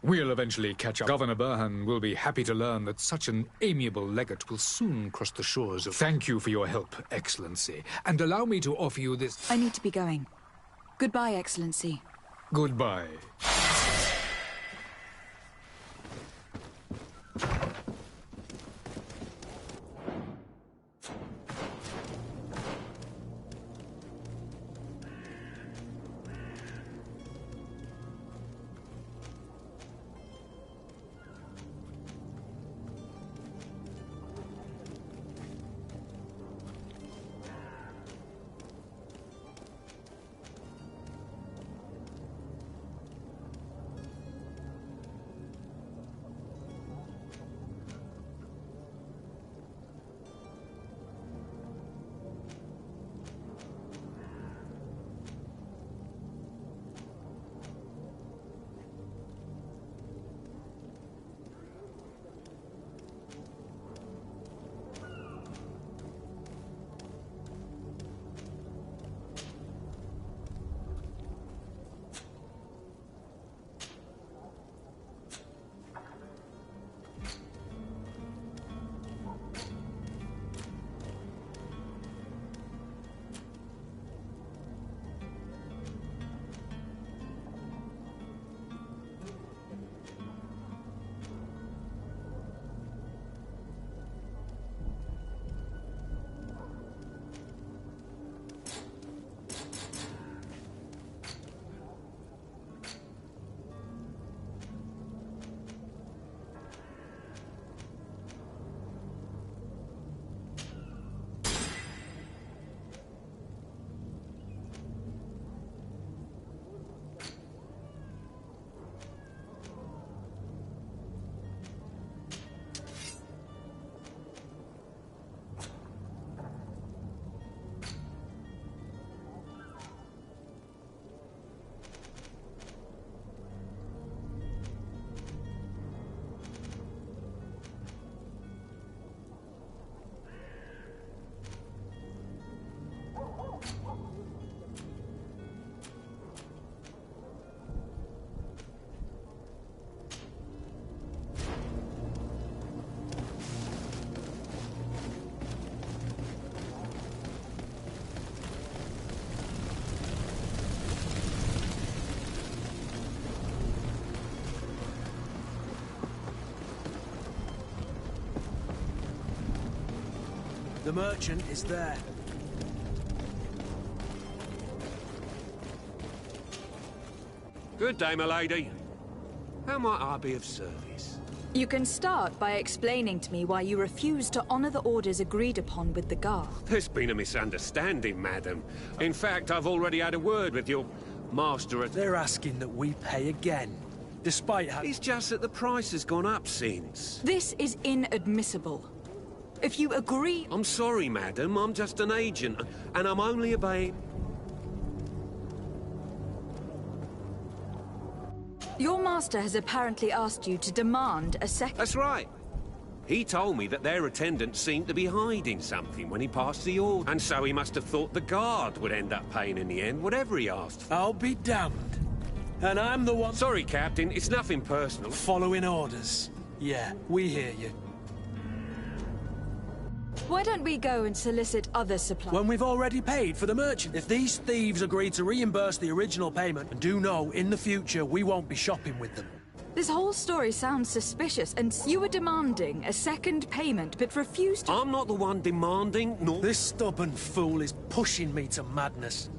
We'll eventually catch up. Governor Burhan will be happy to learn that such an amiable legate will soon cross the shores of... Thank you for your help, Excellency. And allow me to offer you this... I need to be going. Goodbye, Excellency. Goodbye. The merchant is there. Good day, my lady. How might I be of service? You can start by explaining to me why you refuse to honor the orders agreed upon with the Guard. There's been a misunderstanding, madam. In fact, I've already had a word with your master at... They're asking that we pay again, despite how... It's just that the price has gone up since. This is inadmissible. If you agree... I'm sorry, madam. I'm just an agent, and I'm only obeying... Your master has apparently asked you to demand a second... That's right. He told me that their attendant seemed to be hiding something when he passed the order. And so he must have thought the guard would end up paying in the end, whatever he asked for. I'll be damned. And I'm the one... Sorry, Captain. It's nothing personal. Following orders. Yeah, we hear you. Why don't we go and solicit other supplies? When we've already paid for the merchant. If these thieves agree to reimburse the original payment, and do know, in the future, we won't be shopping with them. This whole story sounds suspicious, and you were demanding a second payment, but refused to... I'm not the one demanding, nor... This stubborn fool is pushing me to madness.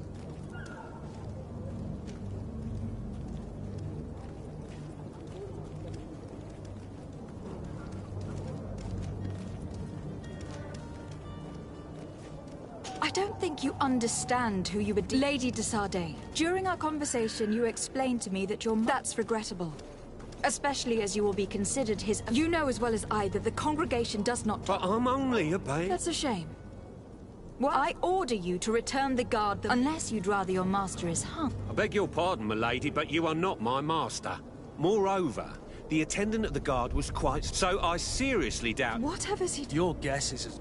I don't think you understand who you were... Lady de Sardet, during our conversation you explained to me that your... That's regrettable. Especially as you will be considered his... You know as well as I that the congregation does not... But I'm only a babe. That's a shame. Well, I order you to return the guard, unless you'd rather your master is hung. I beg your pardon, milady, but you are not my master. Moreover, the attendant at the guard was quite... So I seriously doubt... Whatever's he... Your guess is as...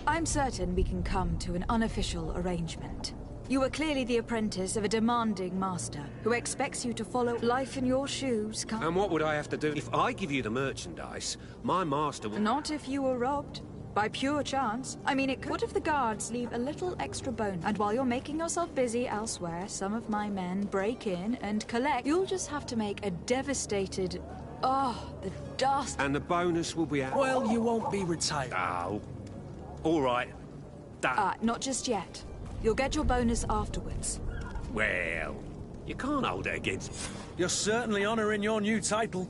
I'm certain we can come to an unofficial arrangement. You are clearly the apprentice of a demanding master, who expects you to follow life in your shoes. And what would I have to do? If I give you the merchandise, my master will... Not if you were robbed. By pure chance. I mean, it could. What if the guards leave a little extra bone? And while you're making yourself busy elsewhere, some of my men break in and collect. You'll just have to make a devastated... Oh, the dust. And the bonus will be out. Well, you won't be retired. Oh. All right. Done. Not just yet. You'll get your bonus afterwards. Well, you can't hold it against... You're certainly honouring your new title.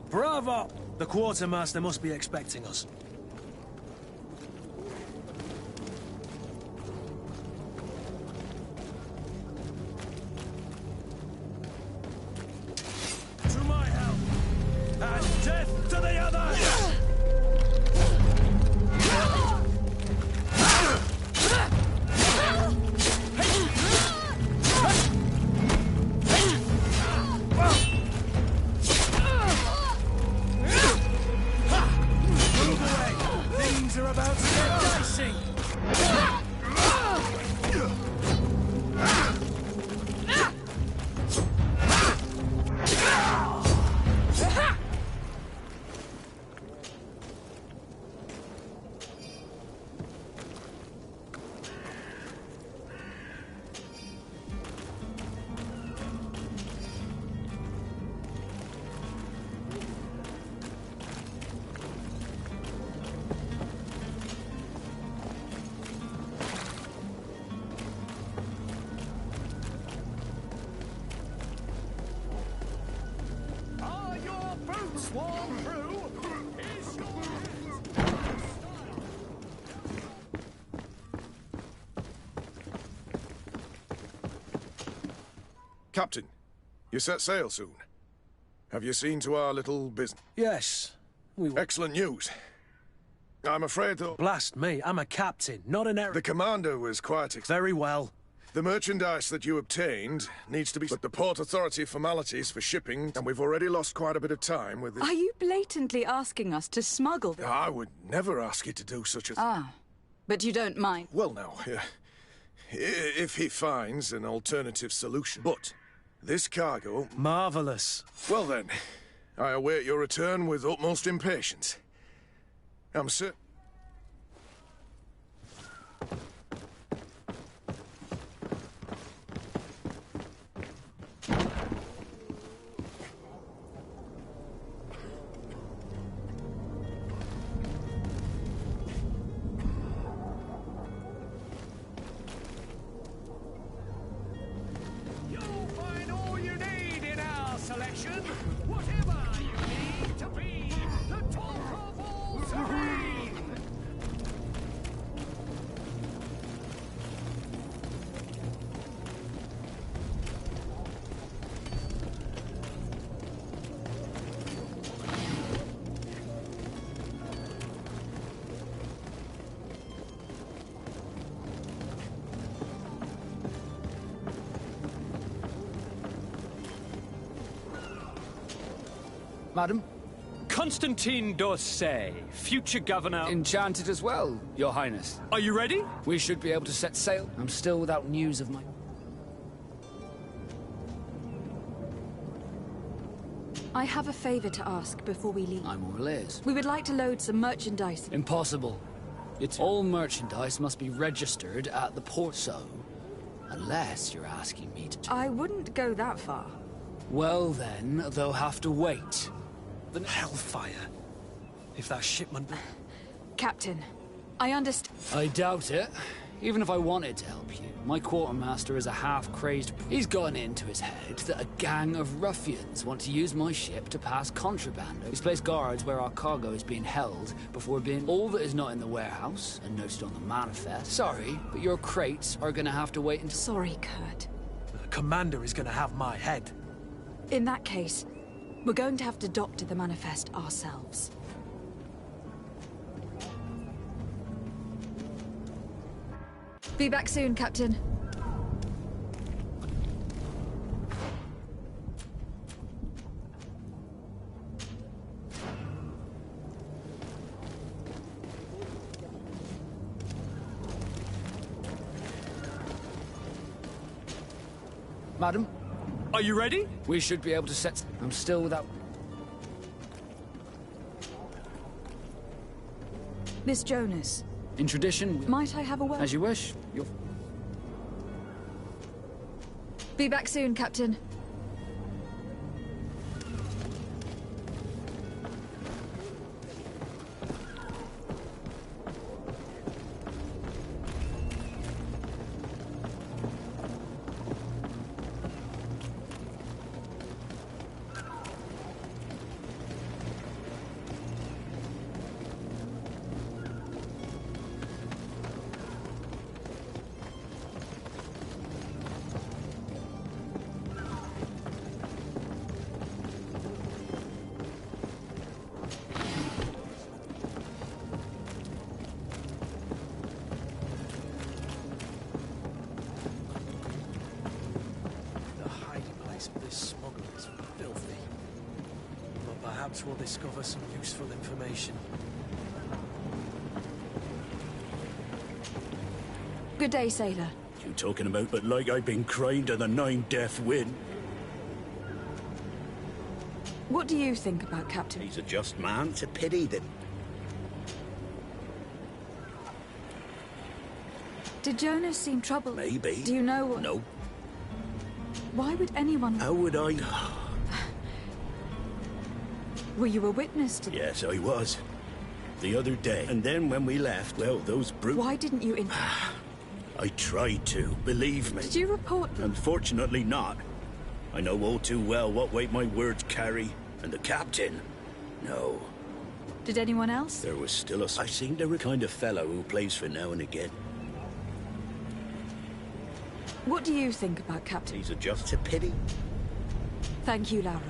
Bravo! The quartermaster must be expecting us. To my help! And death to the others! Are about to get dicey. Captain, you set sail soon. Have you seen to our little business? Yes. Excellent news. I'm afraid, though... Blast me, I'm a captain, not an... The commander was quite... Very well. The merchandise that you obtained needs to be... But the Port Authority formalities for shipping, and we've already lost quite a bit of time with this... Are you blatantly asking us to smuggle them? I would never ask you to do such a... Ah, but you don't mind. Well, now, if he finds an alternative solution. But this cargo... Marvellous. Well then, I await your return with utmost impatience. I'm certain... Whatever you need to be the talk of all Serene! Madam? Constantine d'Orsay, future governor... Enchanted as well, Your Highness. Are you ready? We should be able to set sail. I'm still without news of my... I have a favor to ask before we leave. I'm all ears. We would like to load some merchandise. Impossible. All merchandise must be registered at the port, so... Unless you're asking me to... I wouldn't go that far. Well then, they'll have to wait. The hellfire. If that shipment... Captain, I understand... I doubt it. Even if I wanted to help you, my quartermaster is a half-crazed... He's gotten into his head that a gang of ruffians want to use my ship to pass contraband. He's placed guards where our cargo is being held before being... All that is not in the warehouse, and noted on the manifest. Sorry, but your crates are gonna have to wait until... Sorry, Kurt. The commander is gonna have my head. In that case, we're going to have to doctor the manifest ourselves. Be back soon, Captain. Madam? Are you ready? We should be able to set... I'm still without... Miss Jonas. In tradition... Might I have a word? As you wish. You're... Be back soon, Captain. We'll discover some useful information. Good day, sailor. You talking about but like I've been crying to the 9-death wind? What do you think about Captain? He's a just man. It's a pity that... Did Jonas seem troubled? Maybe. Do you know... No. Why would anyone... How would I... Were you a witness to... Yes, I was. The other day. And then when we left, well, those brutes... Why didn't you... I tried to, believe me. Did you report them? Unfortunately not. I know all too well what weight my words carry. And the captain? No. Did anyone else? There was still a... I seem to recall kind of fellow who plays for now and again. What do you think about Captain? He's a just a pity. Thank you, Lauro.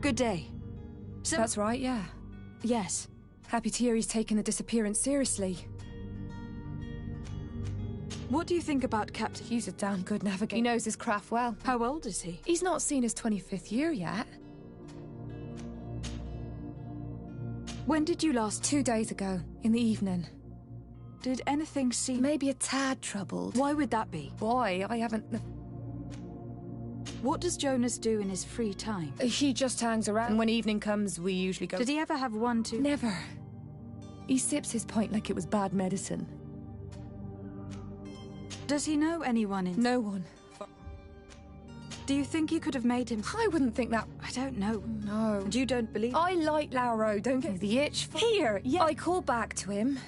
Good day. That's right, yeah. Yes. Happy to hear he's taken the disappearance seriously. What do you think about Captain? He's a damn good navigator. He knows his craft well. How old is he? He's not seen his 25th year yet. When did you last... 2 days ago, in the evening. Did anything seem... Maybe a tad troubled. Why would that be? Why? I haven't... What does Jonas do in his free time? He just hangs around. When evening comes, we usually go... Did he ever have one to... Never. He sips his pint like it was bad medicine. Does he know anyone in... No one. Do you think you could have made him... I wouldn't think that... I don't know. No. And you don't believe... I like Lauro, don't get the itch. Here, yeah. I call back to him.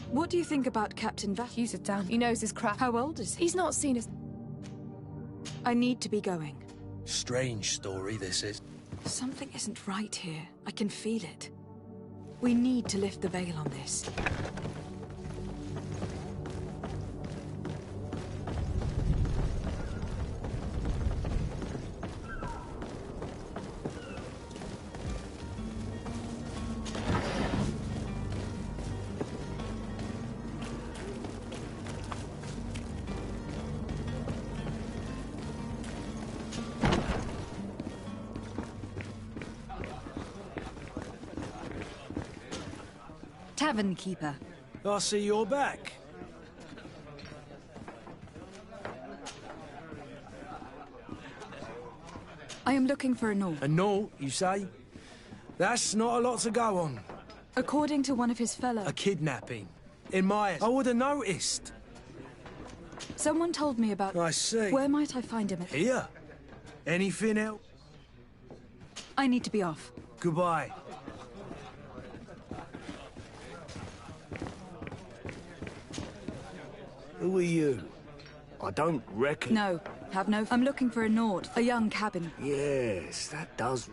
What do you think about Captain Va... He's a damn... He knows his craft. How old is he? He's not seen as... I need to be going. Strange story, this is. Something isn't right here. I can feel it. We need to lift the veil on this. Tavern keeper. I see you're back. I am looking for a note. A note, you say? That's not a lot to go on. According to one of his fellows... A kidnapping. In my... I would have noticed. Someone told me about... I see. Where might I find him? Here? Anything else? I need to be off. Goodbye. Who are you? I don't reckon... No, have no... I'm looking for a Nord, a young cabin. Yes, that does...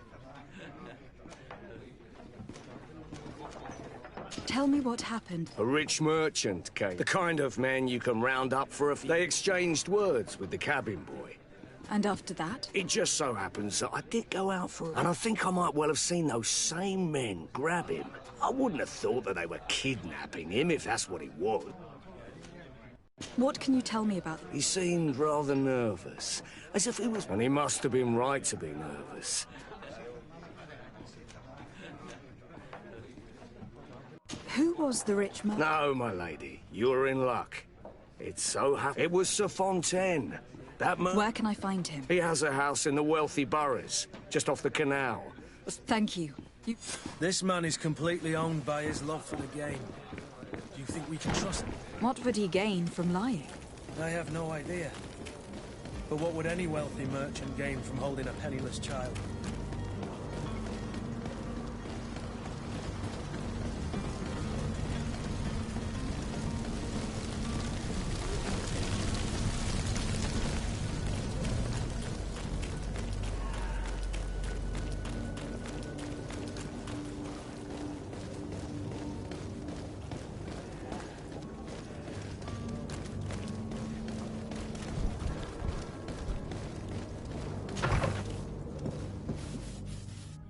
Tell me what happened. A rich merchant came. The kind of man you can round up for a few... They exchanged words with the cabin boy. And after that? It just so happens that I did go out for... And I think I might well have seen those same men grab him. I wouldn't have thought that they were kidnapping him, if that's what it was. What can you tell me about them? He seemed rather nervous, as if he was... And he must have been right to be nervous. Who was the rich man? No, my lady, you're in luck. It so happened... It was Sir Fontaine. That man... Where can I find him? He has a house in the wealthy boroughs, just off the canal. Thank you. This man is completely owned by his love for the game. Do you think we can trust him? What would he gain from lying? I have no idea. But what would any wealthy merchant gain from holding a penniless child?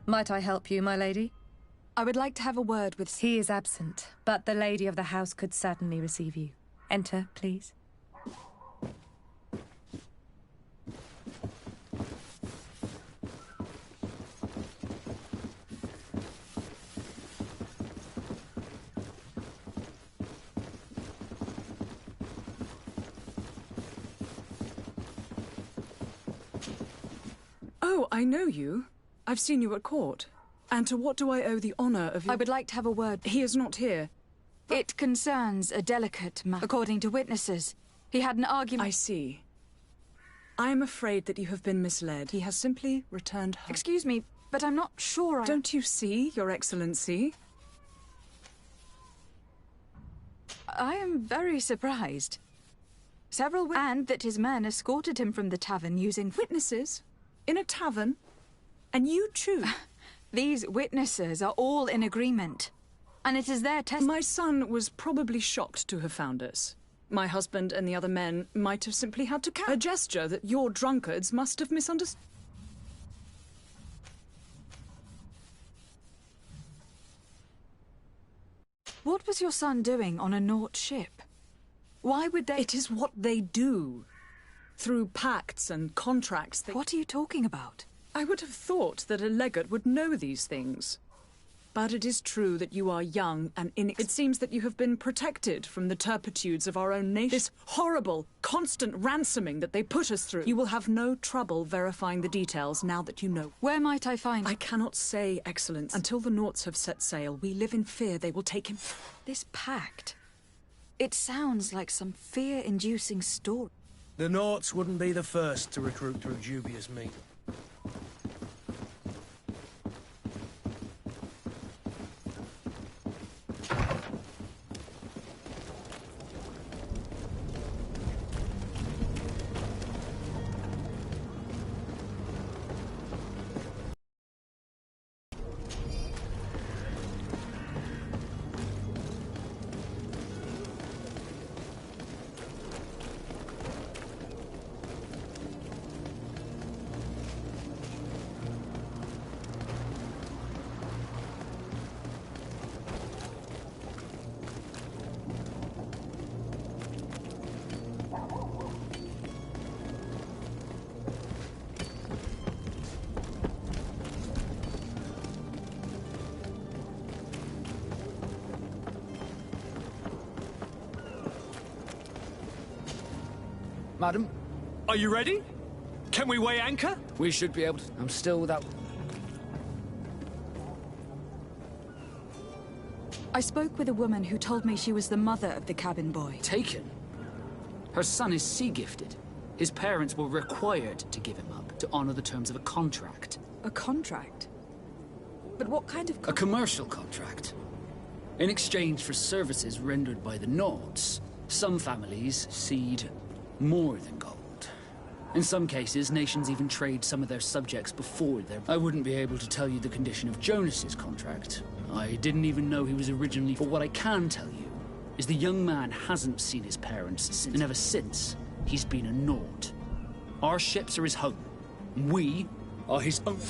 Might I help you, my lady? I would like to have a word with... He is absent, but the lady of the house could certainly receive you. Enter, please. Oh, I know you. I've seen you at court. And to what do I owe the honor of your... I would like to have a word. He is not here. It concerns a delicate matter. According to witnesses, he had an argument... I see. I am afraid that you have been misled. He has simply returned home. Excuse me, but I'm not sure I... Don't you see, Your Excellency? I am very surprised. And that his men escorted him from the tavern using... Witnesses? In a tavern? And you choose? These witnesses are all in agreement. And it is their test... My son was probably shocked to have found us. My husband and the other men might have simply had to a gesture that your drunkards must have misunderstood. What was your son doing on a Nort ship? Why would they... It is what they do. Through pacts and contracts they... What are you talking about? I would have thought that a legate would know these things. But it is true that you are young and It seems that you have been protected from the turpitudes of our own nation. This horrible, constant ransoming that they put us through. You will have no trouble verifying the details now that you know. Where might I find... I cannot say, Excellence. Until the Norts have set sail, we live in fear they will take him. This pact... It sounds like some fear-inducing story. The Norts wouldn't be the first to recruit through dubious means. Madam? Are you ready? Can we weigh anchor? We should be able to. I'm still without... I spoke with a woman who told me she was the mother of the cabin boy. Taken? Her son is sea-gifted. His parents were required to give him up to honor the terms of a contract. A contract? But what kind of... A commercial contract. In exchange for services rendered by the Nords, Some families seed more than gold. In some cases, nations even trade some of their subjects before their... I wouldn't be able to tell you the condition of Jonas's contract. I didn't even know he was originally... But what I can tell you is the young man hasn't seen his parents since... And ever since, he's been a naught. Our ships are his home. We are his own...